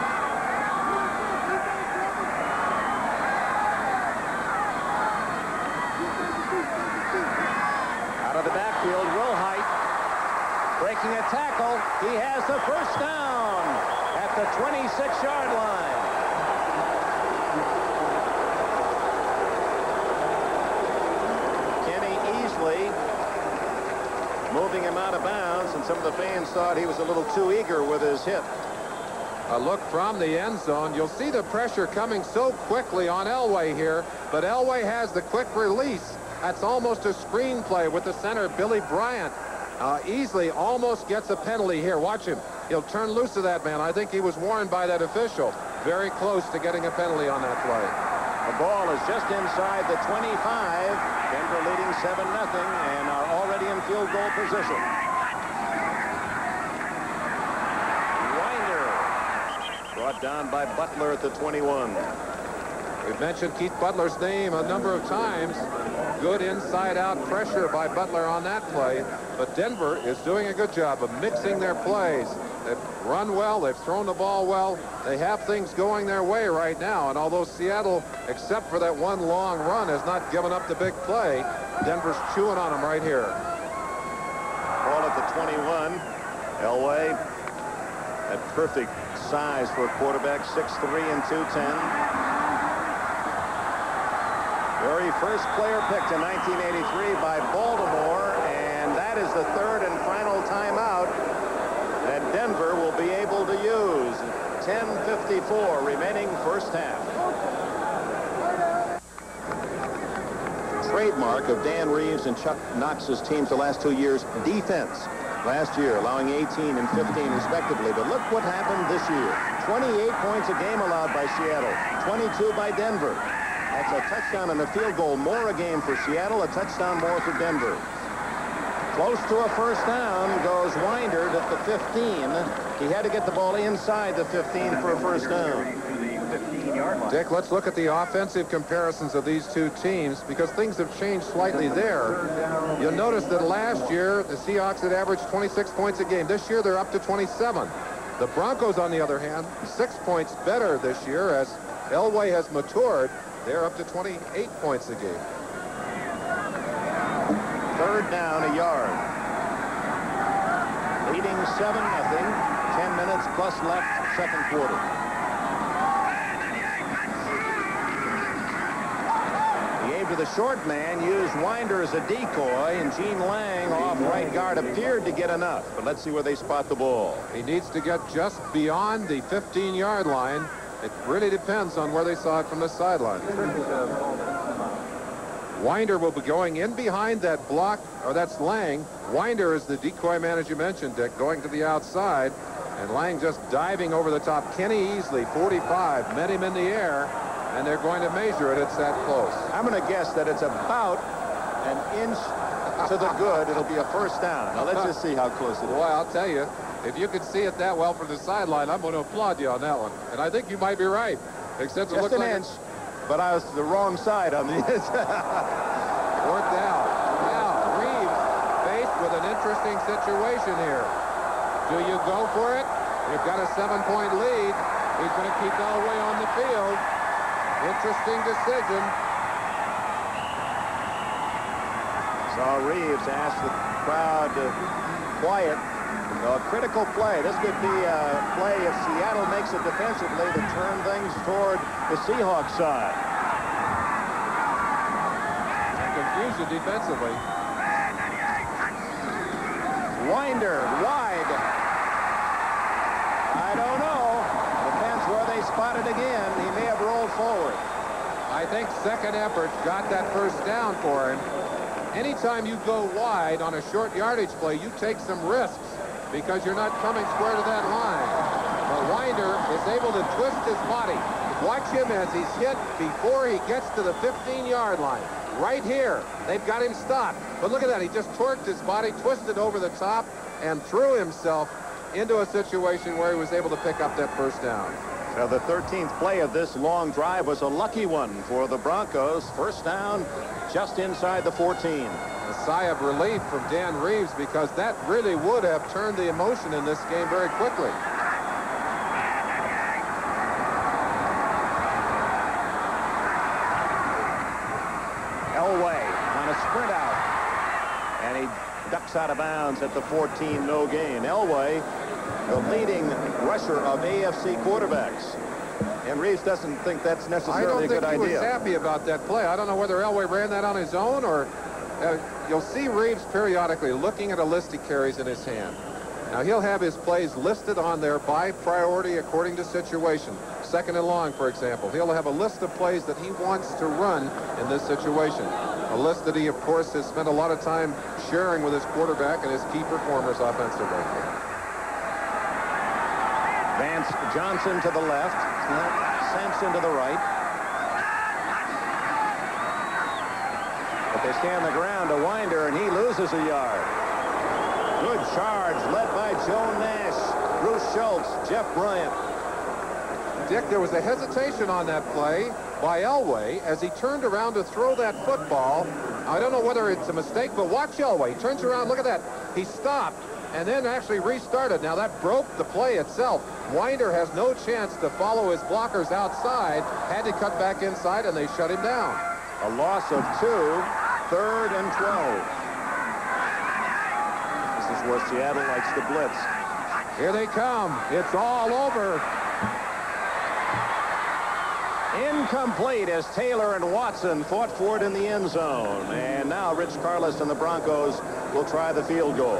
Out of the backfield, Wilhite breaking a tackle. He has the first down at the 26-yard line. Moving him out of bounds, and some of the fans thought he was a little too eager with his hit. A look from the end zone. You'll see the pressure coming so quickly on Elway here, but Elway has the quick release. That's almost a screenplay with the center, Billy Bryant. Easily almost gets a penalty here. Watch him. He'll turn loose of that man. I think he was warned by that official. Very close to getting a penalty on that play. The ball is just inside the 25. Denver leading 7-0 and are already in field goal position. Winder brought down by Butler at the 21. We've mentioned Keith Butler's name a number of times. Good inside-out pressure by Butler on that play. But Denver is doing a good job of mixing their plays. They've run well. They've thrown the ball well. They have things going their way right now. And although Seattle, except for that one long run, has not given up the big play, Denver's chewing on them right here. Ball at the 21. Elway at perfect size for a quarterback, 6'3" and 210. Very first player picked in 1983 by Baltimore, and that is the 3rd and final timeout that Denver will be able to use. 10:54 remaining first half. Trademark of Dan Reeves and Chuck Knox's teams the last 2 years, defense. Last year allowing 18 and 15 respectively, but look what happened this year. 28 points a game allowed by Seattle, 22 by Denver. That's a touchdown and a field goal more a game for Seattle, a touchdown more for Denver. Close to a first down goes Winder at the 15. He had to get the ball inside the 15 for a first down. Dick, let's look at the offensive comparisons of these two teams because things have changed slightly there. You'll notice that last year the Seahawks had averaged 26 points a game. This year they're up to 27. The Broncos, on the other hand, 6 points better this year as Elway has matured. They're up to 28 points a game. 3rd down, a yard. Leading 7-0. 10 minutes plus left, 2nd quarter. He gave to the short man, used Winder as a decoy, and Gene Lang off right guard appeared to get enough. But let's see where they spot the ball. He needs to get just beyond the 15-yard line. It really depends on where they saw it from the sideline. Winder will be going in behind that block, or that's Lang. Winder is the decoy man, as you mentioned, Dick, going to the outside. And Lang just diving over the top. Kenny Easley, 45, met him in the air, and they're going to measure it. It's that close. I'm going to guess that it's about an inch to the good. It'll be a first down. Now, let's just see how close it is. Boy, I'll tell you, if you could see it that well from the sideline, I'm going to applaud you on that one. And I think you might be right, except it Just looked an like inch, but I was the wrong side on the edge. fourth down. Now, Reeves faced with an interesting situation here. Do you go for it? You've got a 7-point lead. He's going to keep Elway on the field. Interesting decision. So Reeves asked the crowd to quiet. So a critical play. This could be a play if Seattle makes it defensively to turn things toward the Seahawks side. Confusion defensively. Winder wide. I don't know. Depends where they spot it again. He may have rolled forward. I think second effort got that first down for him. Anytime you go wide on a short yardage play, you take some risks because you're not coming square to that line. But Winder is able to twist his body. Watch him as he's hit before he gets to the 15-yard line. Right here, they've got him stopped. But look at that. He just torqued his body, twisted over the top, and threw himself into a situation where he was able to pick up that first down. Now, the 13th play of this long drive was a lucky one for the Broncos. First down just inside the 14. A sigh of relief from Dan Reeves because that really would have turned the emotion in this game very quickly. Elway on a sprint out. And he ducks out of bounds at the 14, no gain. Elway, the leading rusher of AFC quarterbacks. And Reeves doesn't think that's necessarily a good idea. I don't think he was happy about that play. I don't know whether Elway ran that on his own or you'll see Reeves periodically looking at a list of carries in his hand. Now he'll have his plays listed on there by priority according to situation. Second and long, for example. He'll have a list of plays that he wants to run in this situation. A list that he, of course, has spent a lot of time sharing with his quarterback and his key performers offensively. Vance Johnson to the left. Sampson to the right. But they stay on the ground to Winder, and he loses a yard. Good charge led by Joe Nash, Bruce Schultz, Jeff Bryant. Dick, there was a hesitation on that play by Elway as he turned around to throw that football. I don't know whether it's a mistake, but watch Elway. He turns around, look at that. He stopped and then actually restarted. Now that broke the play itself. Winder has no chance to follow his blockers outside. Had to cut back inside, and they shut him down. A loss of 2, 3rd and 12. This is where Seattle likes to blitz. Here they come. It's all over. Incomplete as Taylor and Watson fought for it in the end zone. And now Rich Carlos and the Broncos will try the field goal.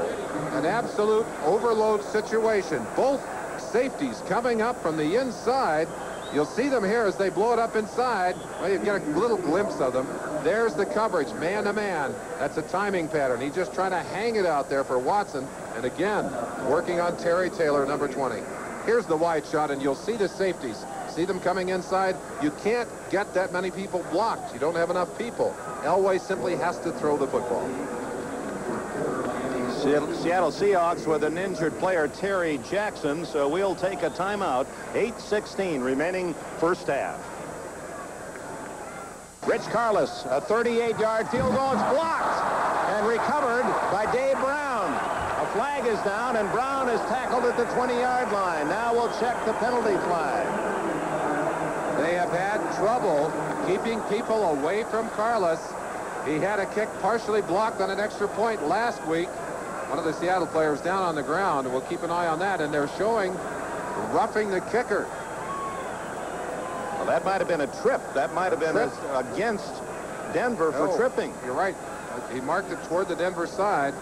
An absolute overload situation. Both safeties coming up from the inside. You'll see them here as they blow it up inside. Well, you get a little glimpse of them. There's the coverage, man to man. That's a timing pattern. He's just trying to hang it out there for Watson. And again, working on Terry Taylor, number 20. Here's the wide shot, and you'll see the safeties. See them coming inside. You can't get that many people blocked. You don't have enough people. Elway simply has to throw the football. Seattle Seahawks with an injured player, Terry Jackson, so we'll take a timeout. 8:16 remaining first half. Rich Carlos, a 38-yard field goal. It's blocked and recovered by Dave Brown. A flag is down, and Brown is tackled at the 20-yard line. Now we'll check the penalty flag. They have had trouble keeping people away from Carlos. He had a kick partially blocked on an extra point last week. One of the Seattle players down on the ground. We'll keep an eye on that, and they're showing roughing the kicker. Well, that might have been a trip. That might have been against Denver for tripping. You're right. He marked it toward the Denver side.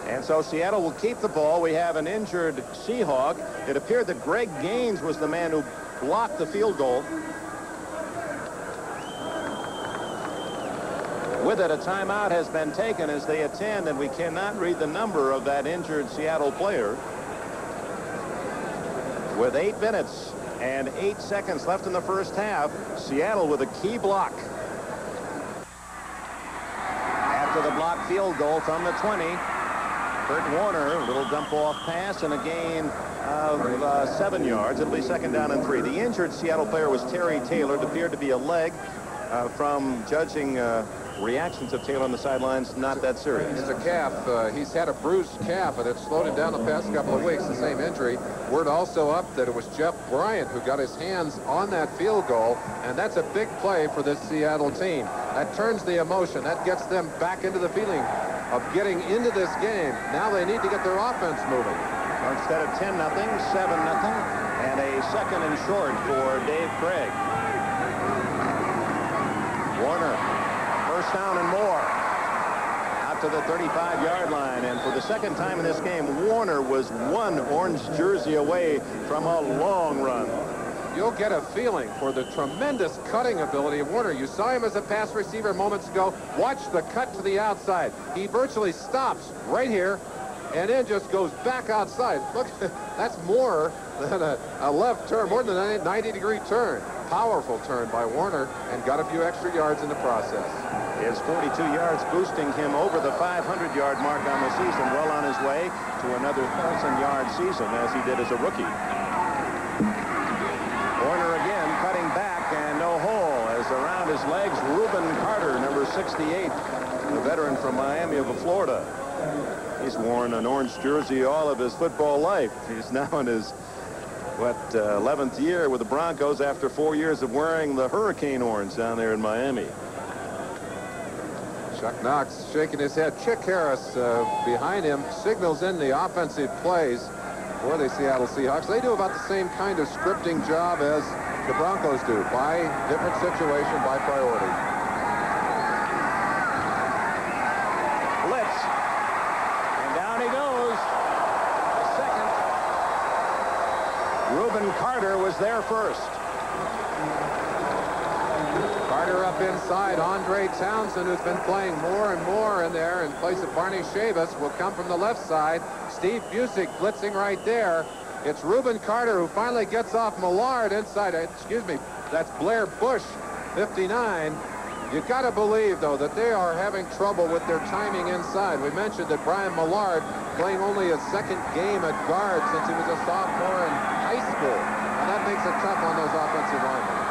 And so Seattle will keep the ball. We have an injured Seahawk. It appeared that Greg Gaines was the man who blocked the field goal. With it, a timeout has been taken as they attend, and we cannot read the number of that injured Seattle player. with 8 minutes and 8 seconds left in the first half. Seattle with a key block. After the blocked field goal from the 20, Kurt Warner, a little dump off pass and a gain of 7 yards. It'll be 2nd down and 3. The injured Seattle player was Terry Taylor. It appeared to be a leg. From judging reactions of Taylor on the sidelines, not that serious. It's a calf. He's had a bruised calf, and it slowed him down the past couple of weeks, the same injury. Word also up that it was Jeff Bryant who got his hands on that field goal, and that's a big play for this Seattle team. That turns the emotion. That gets them back into the feeling of getting into this game. Now they need to get their offense moving. So instead of 10-0, 7-0, and a 2nd and short for Dave Craig. Warner, 1st down and more. Out to the 35-yard line, and for the 2nd time in this game, Warner was 1 orange jersey away from a long run. You'll get a feeling for the tremendous cutting ability of Warner. You saw him as a pass receiver moments ago. Watch the cut to the outside. He virtually stops right here and then just goes back outside. Look, that's more than a left turn, more than a 90-degree turn. Powerful turn by Warner, and got a few extra yards in the process. His 42 yards boosting him over the 500-yard mark on the season, well on his way to another 1,000-yard season as he did as a rookie. Warner again cutting back, and no hole as around his legs, Reuben Carter, number 68, the veteran from Miami of Florida. He's worn an orange jersey all of his football life. He's now in his 11th year with the Broncos after 4 years of wearing the hurricane orange down there in Miami. Chuck Knox shaking his head. Chick Harris behind him signals in the offensive plays for the Seattle Seahawks. They do about the same kind of scripting job as the Broncos do, by different situation, by priority. Blitz, and down he goes. Reuben Carter was there first. Carter up inside. Andre Townsend, who's been playing more and more in there in place of Barney Chavis, will come from the left side. Steve Busick blitzing right there. It's Reuben Carter who finally gets off Millard inside. Excuse me, that's Blair Bush, 59. You've got to believe, though, that they are having trouble with their timing inside. We mentioned that Brian Millard playing only his 2nd game at guard since he was a sophomore in high school. And that makes it tough on those offensive linemen.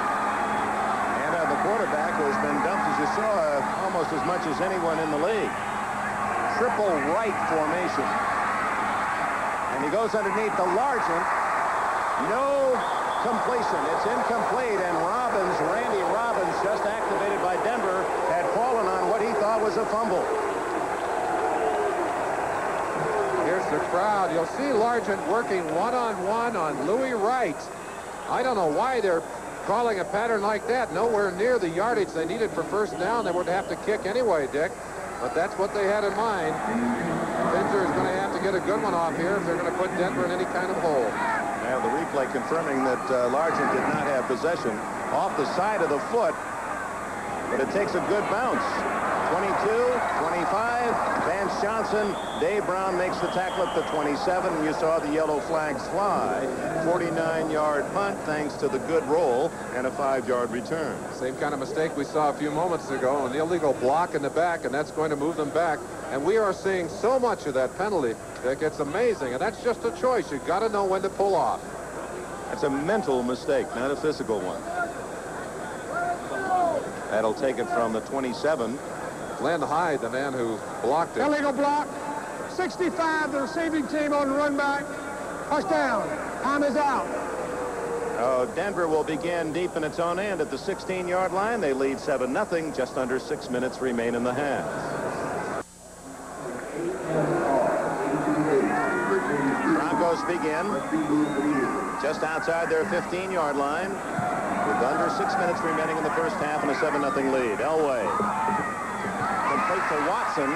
And the quarterback has been dumped, as you saw, almost as much as anyone in the league. Triple right formation. And he goes underneath the Largent. No completion. It's incomplete, and Randy Robbins, just activated by Denver, had fallen on what he thought was a fumble. Here's the crowd. You'll see Largent working one-on-one on Louis Wright. I don't know why they're calling a pattern like that. Nowhere near the yardage they needed for 1st down. They would have to kick anyway, Dick. But that's what they had in mind. Fincher is going to have to get a good one off here if they're going to put Denver in any kind of hole. Now the replay confirming that Largent did not have possession off the side of the foot, but it takes a good bounce. 22, 25, Vance Johnson. Dave Brown makes the tackle at the 27. You saw the yellow flags fly. 49-yard punt thanks to the good roll and a 5-yard return. Same kind of mistake we saw a few moments ago, an illegal block in the back, and that's going to move them back. And we are seeing so much of that penalty, Dick. It's amazing, and that's just a choice. You've got to know when to pull off. It's a mental mistake, not a physical one. That'll take it from the 27. Glenn Hyde, the man who blocked it. Illegal block. 65, the receiving team on the run back. Touchdown. Time is out. Denver will begin deep in its own end at the 16-yard line. They lead 7-0. Just under 6 minutes remain in the half. Broncos begin just outside their 15-yard line with under 6 minutes remaining in the first half and a 7-0 lead. Elway complete to Watson,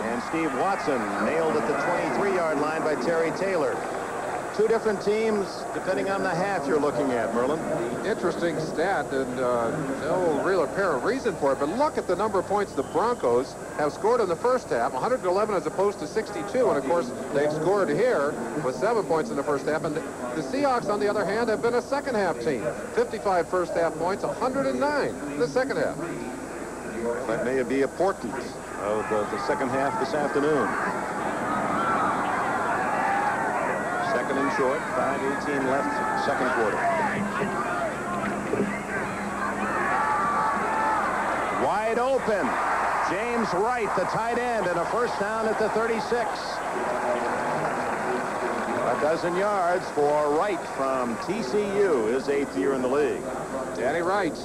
and Steve Watson nailed at the 23-yard line by Terry Taylor. Two different teams, depending on the half you're looking at, Merlin. Interesting stat, and no real apparent apparent reason for it, but look at the number of points the Broncos have scored in the first half, 111 as opposed to 62, and of course they've scored here with 7 points in the first half, and the Seahawks, on the other hand, have been a second half team. 55 first half points, 109 in the second half. That may be important of the second half this afternoon. Second and short, 5:18 left, second quarter. Wide open. James Wright, the tight end, and a first down at the 36. A dozen yards for Wright from TCU, his 8th year in the league. Danny Wright.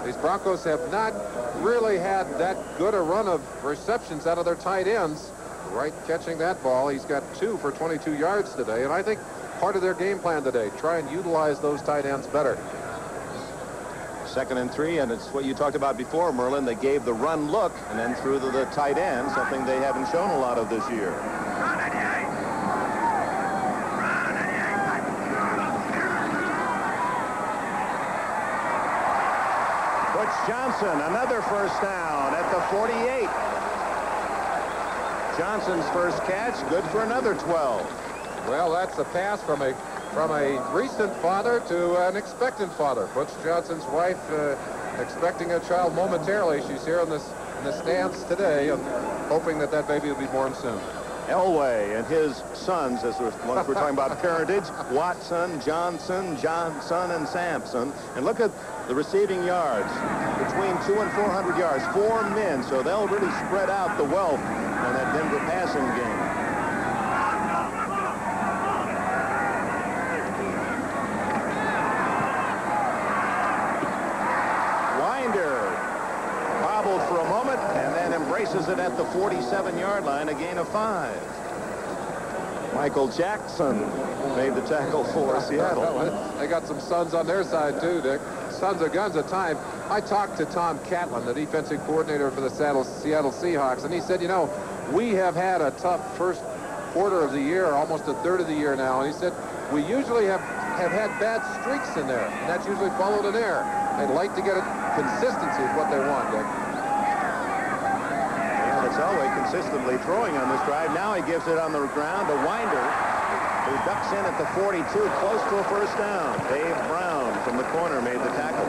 These Broncos have not really had that good a run of receptions out of their tight ends. Wright catching that ball. He's got 2 for 22 yards today, and I think part of their game plan today, try and utilize those tight ends better. Second and 3, and it's what you talked about before, Merlin. They gave the run look and then threw to the tight end, something they haven't shown a lot of this year. Butch Johnson, another first down at the 48. Johnson's first catch, good for another 12. Well, that's a pass from a recent father to an expectant father. Butch Johnson's wife expecting a child momentarily. She's here in the stands today, hoping that baby will be born soon. Elway and his sons, as we're talking about parentage, Watson, Johnson, and Sampson. And look at the receiving yards, between 200 and 400 yards, 4 men, so they'll really spread out the wealth in that Denver passing game. For a moment and then embraces it at the 47-yard line, a gain of 5. Michael Jackson made the tackle for Seattle. Well, they got some sons on their side too, Dick. Sons of guns at time. I talked to Tom Catlin, the defensive coordinator for the Seattle Seahawks, and he said, you know, we have had a tough first quarter of the year, almost a third of the year now, and he said we usually have had bad streaks in there, and that's usually followed an error. They'd like to get a consistency is what they want, Dick. Elway consistently throwing on this drive. Now he gives it on the ground to Winder, who ducks in at the 42, close to a first down. Dave Brown from the corner made the tackle.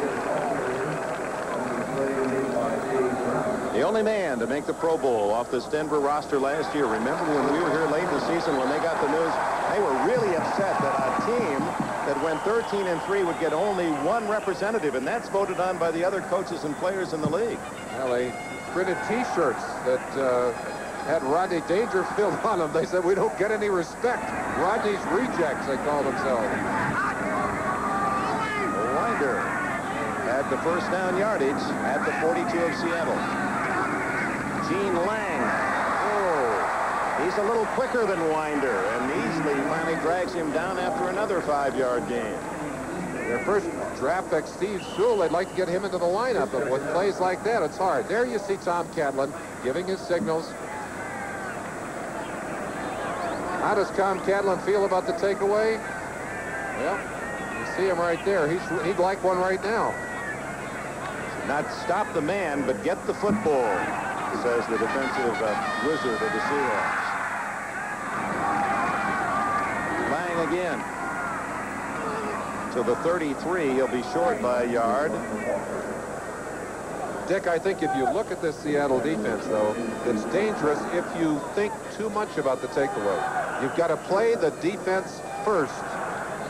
The only man to make the Pro Bowl off this Denver roster last year. Remember when we were here late in the season when they got the news? They were really upset that a team that went 13-3 would get only 1 representative, and that's voted on by the other coaches and players in the league. Well, they printed T-shirts that had Rodney Dangerfield on them. They said, we don't get any respect. Rodney's rejects, they call themselves. Winder had the first down yardage at the 42 of Seattle. Gene Lang. Oh, he's a little quicker than Winder and easily finally drags him down after another 5-yard gain. Their first draft pick, Steve Sewell, they'd like to get him into the lineup, but with plays like that, it's hard. There you see Tom Catlin giving his signals. How does Tom Catlin feel about the takeaway? Well, you see him right there. He'd like one right now. Not stop the man, but get the football, says the defensive wizard of the Seahawks. Lang again. To the 33, he'll be short by a yard. Dick, I think if you look at this Seattle defense, though, it's dangerous if you think too much about the takeaway. You've got to play the defense first,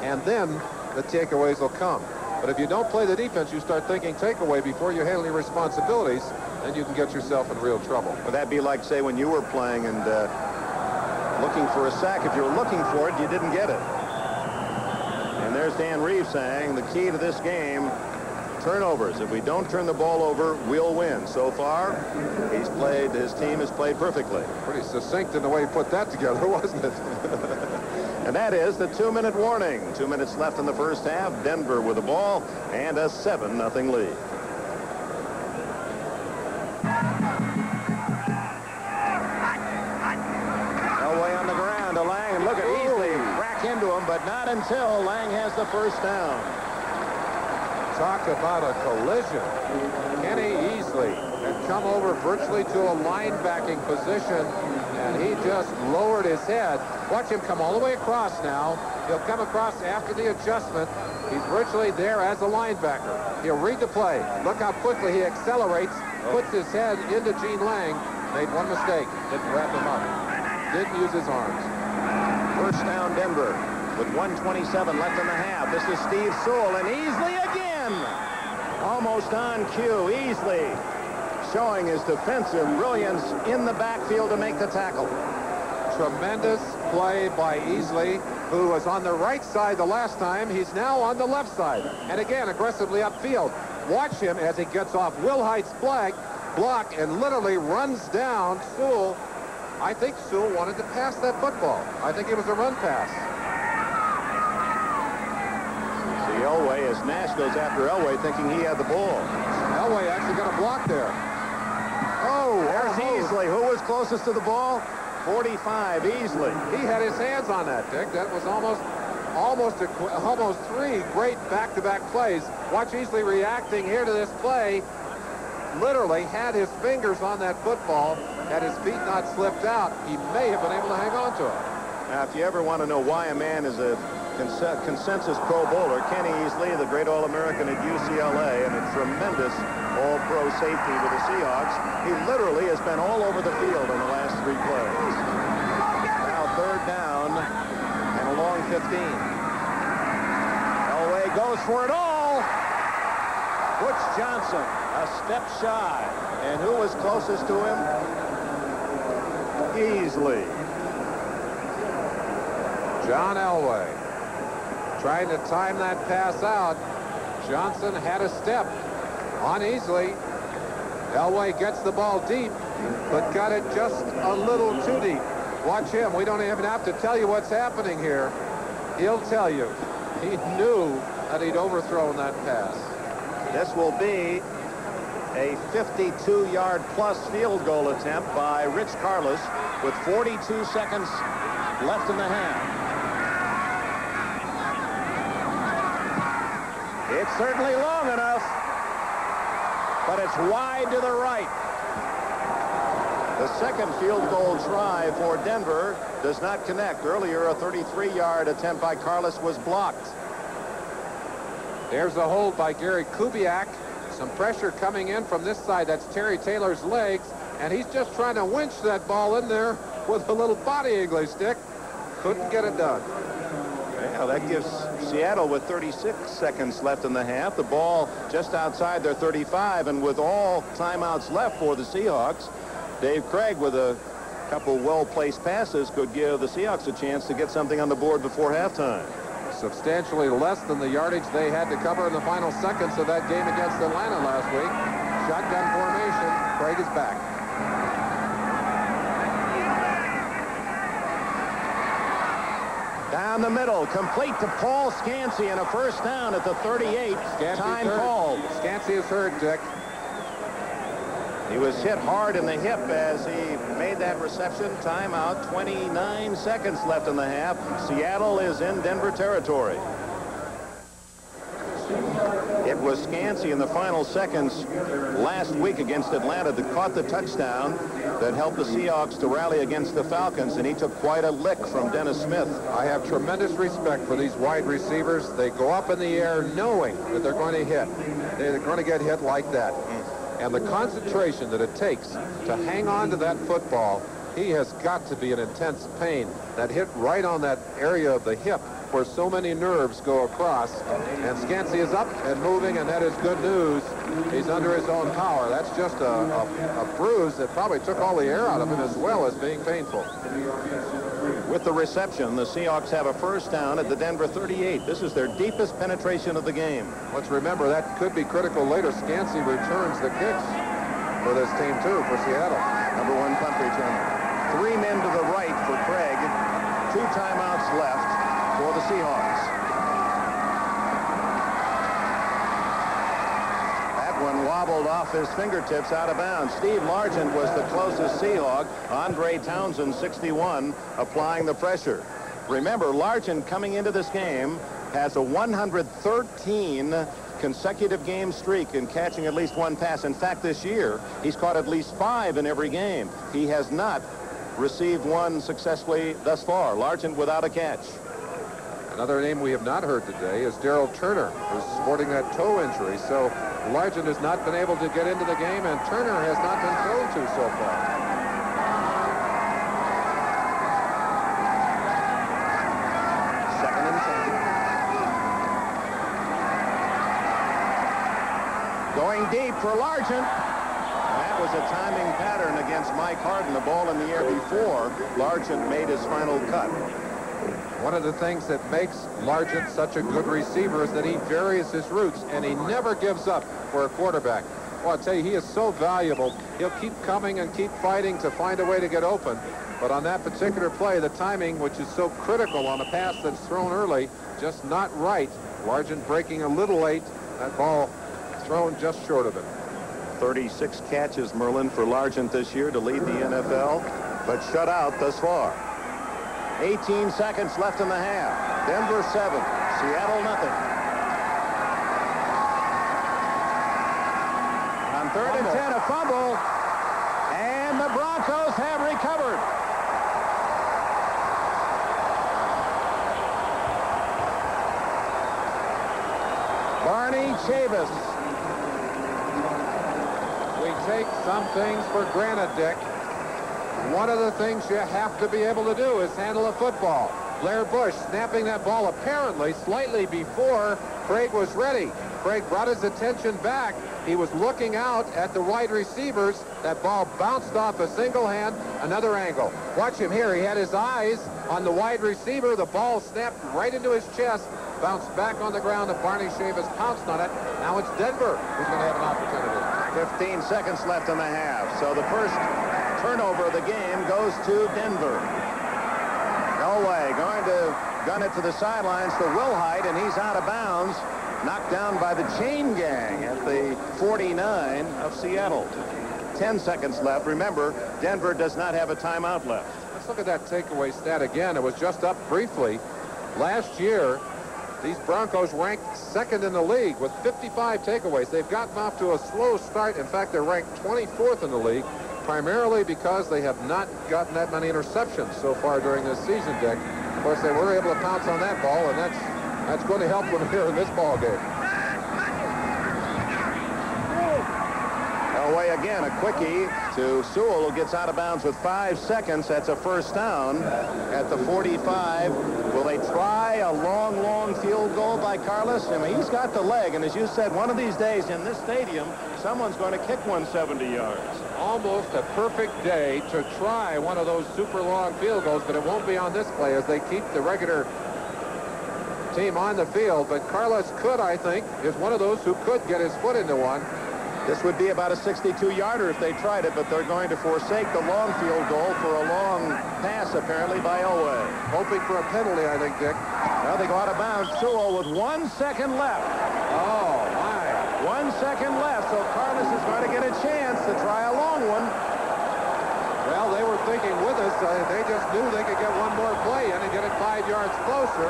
and then the takeaways will come. But if you don't play the defense, you start thinking takeaway before you handle your responsibilities, then you can get yourself in real trouble. Would that be like, say, when you were playing and looking for a sack? If you were looking for it, you didn't get it. And there's Dan Reeves saying the key to this game, turnovers. If we don't turn the ball over, we'll win. So far, his team has played perfectly. Pretty succinct in the way he put that together, wasn't it? And that is the 2-minute warning. 2 minutes left in the first half. Denver with the ball and a 7-0 lead. Elway on the ground to Lang, and look at easily crack into him, but not until Lang has the first down. Talk about a collision. Kenny Easley had come over virtually to a linebacking position, and he just lowered his head. Watch him come all the way across now. He'll come across after the adjustment. He's virtually there as a linebacker. He'll read the play. Look how quickly he accelerates, puts his head into Gene Lang. Made one mistake. Didn't wrap him up. Didn't use his arms. First down, Denver, with 1:27 left in the half. This is Steve Sewell, and Easley again. Almost on cue. Easley showing his defensive brilliance in the backfield to make the tackle. Tremendous play by Easley, who was on the right side the last time. He's now on the left side. And again, aggressively upfield. Watch him as he gets off Will Height's block and literally runs down Sewell. I think Sewell wanted to pass that football. I think it was a run pass. See Elway as Nash goes after Elway, thinking he had the ball. Elway actually got a block there. Oh, there's Easley. Who was closest to the ball? 45, Easley. He had his hands on that, Dick. That was almost three great back-to-back plays. Watch Easley reacting here to this play. Literally had his fingers on that football. Had his feet not slipped out, he may have been able to hang on to it. Now, if you ever want to know why a man is a consensus Pro Bowler, Kenny Easley, the great All-American at UCLA and a tremendous All-Pro safety with the Seahawks, he literally has been all over the field in the last 3 plays. Now third down and a long 15. Elway goes for it all. Butch Johnson a step shy. And who was closest to him? Easley. John Elway trying to time that pass out. Johnson had a step on Easley. Elway gets the ball deep, but got it just a little too deep. Watch him. We don't even have to tell you what's happening here. He'll tell you. He knew that he'd overthrown that pass. This will be a 52-yard plus field goal attempt by Rich Carlos with 42 seconds left in the half. It's certainly long enough, but it's wide to the right. The second field goal try for Denver does not connect. Earlier, a 33-yard attempt by Carlos was blocked. There's a hold by Gary Kubiak. Some pressure coming in from this side. That's Terry Taylor's legs, and he's just trying to winch that ball in there with a little body English stick. Couldn't get it done. Yeah, that gives Seattle with 36 seconds left in the half. The ball just outside their 35, and with all timeouts left for the Seahawks, Dave Craig with a couple well-placed passes could give the Seahawks a chance to get something on the board before halftime. Substantially less than the yardage they had to cover in the final seconds of that game against Atlanta last week. Shotgun formation. Craig is back. Down the middle, complete to Paul Scansey, and a first down at the 38. Time called. Scansey is hurt, Dick. He was hit hard in the hip as he made that reception. Timeout. 29 seconds left in the half. Seattle is in Denver territory. It was Scansey in the final seconds last week against Atlanta that caught the touchdown that helped the Seahawks to rally against the Falcons, and he took quite a lick from Dennis Smith. I have tremendous respect for these wide receivers. They go up in the air knowing that they're going to hit. They're going to get hit like that. And the concentration that it takes to hang on to that football, he has got to be in intense pain. That hit right on that area of the hip where so many nerves go across. And Scansey is up and moving, and that is good news. He's under his own power. That's just a bruise that probably took all the air out of him as well as being painful. With the reception, the Seahawks have a first down at the Denver 38. This is their deepest penetration of the game. Let's remember that could be critical later. Scansey returns the kicks for this team too, for Seattle. Number 1 punt returner. 3 men to the right for Craig. 2 timeouts left for the Seahawks. That one wobbled off his fingertips out of bounds. Steve Largent was the closest Seahawk. Andre Townsend, 61, applying the pressure. Remember, Largent coming into this game has a 113 consecutive game streak in catching at least one pass. In fact, this year, he's caught at least 5 in every game. He has not received one successfully thus far. Largent without a catch. Another name we have not heard today is Darrell Turner, who's sporting that toe injury. So Largent has not been able to get into the game, and Turner has not been thrown to so far. Second and 10. Going deep for Largent. That was a timing pattern against Mike Harden. The ball in the air before Largent made his final cut. One of the things that makes Largent such a good receiver is that he varies his routes, and he never gives up for a quarterback. Well, I'll tell you, he is so valuable. He'll keep coming and keep fighting to find a way to get open. But on that particular play, the timing, which is so critical on a pass that's thrown early, just not right. Largent breaking a little late. That ball thrown just short of it. 36 catches, Merlin, for Largent this year to lead the NFL, but shut out thus far. 18 seconds left in the half. Denver 7, Seattle nothing. On 3rd and 10, a fumble, and the Broncos have recovered. Barney Chavis. We take some things for granted, Dick. One of the things you have to be able to do is handle a football. Blair Bush snapping that ball apparently slightly before Craig was ready. Craig brought his attention back. He was looking out at the wide receivers. That ball bounced off a single hand, another angle. Watch him here. He had his eyes on the wide receiver. The ball snapped right into his chest, bounced back on the ground, and Barney Chavis pounced on it. Now it's Denver who's going to have an opportunity. 15 seconds left in the half. So the first turnover of the game goes to Denver. Elway going to gun it to the sidelines to Wilhite, and he's out of bounds. Knocked down by the chain gang at the 49 of Seattle. 10 seconds left. Remember, Denver does not have a timeout left. Let's look at that takeaway stat again. It was just up briefly. Last year, these Broncos ranked 2nd in the league with 55 takeaways. They've gotten off to a slow start. In fact, they're ranked 24th in the league, primarily because they have not gotten that many interceptions so far during this season, Dick. Of course, they were able to pounce on that ball, and that's going to help them here in this ball game. Elway again, a quickie to Sewell, who gets out of bounds with 5 seconds. That's a first down at the 45. Will they try a long, long field goal by Carlos? I mean, he's got the leg, and as you said, one of these days in this stadium, someone's going to kick 170 yards. Almost a perfect day to try one of those super long field goals, but it won't be on this play as they keep the regular team on the field. But Carlos could, I think, is one of those who could get his foot into one. This would be about a 62-yarder if they tried it, but they're going to forsake the long field goal for a long pass, apparently, by Elway. Hoping for a penalty, I think, Dick. Well, they go out of bounds. Sewell with 1 second left. Oh, my. 1 second left, so Carlos is going to get a chance to try a long one. Well, they were thinking with us. They just knew they could get one more play in and get it 5 yards closer.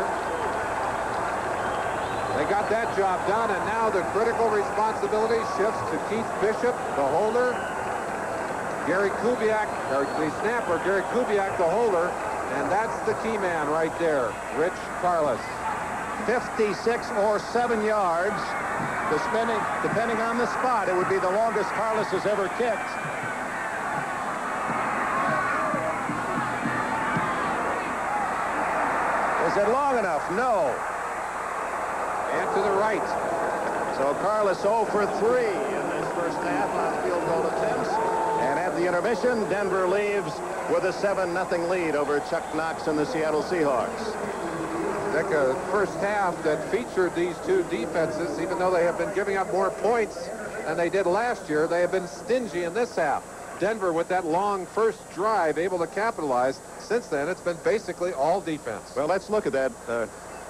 They got that job done, and now the critical responsibility shifts to Keith Bishop, the holder, Gary Kubiak, or the snapper, Gary Kubiak, the holder, and that's the key man right there, Rich Carlos. 56 or 7 yards. Depending on the spot, it would be the longest Carlos has ever kicked. Is it long enough? No. And to the right. So Carlos 0 for 3 in this first half on field goal attempts. And at the intermission, Denver leaves with a 7-0 lead over Chuck Knox and the Seattle Seahawks. Dick, a first half that featured these two defenses, even though they have been giving up more points than they did last year, they have been stingy in this half. Denver, with that long first drive, able to capitalize. Since then, it's been basically all defense. Well, let's look at that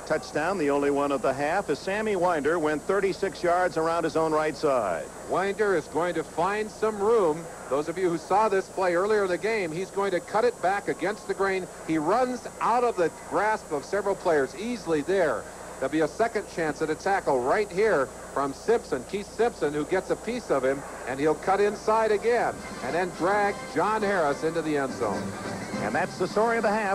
touchdown, the only one of the half, as Sammy Winder went 36 yards around his own right side. Winder is going to find some room. Those of you who saw this play earlier in the game, he's going to cut it back against the grain. He runs out of the grasp of several players easily there. There'll be a second chance at a tackle right here from Simpson, Keith Simpson, who gets a piece of him, and he'll cut inside again and then drag John Harris into the end zone. And that's the story of the half.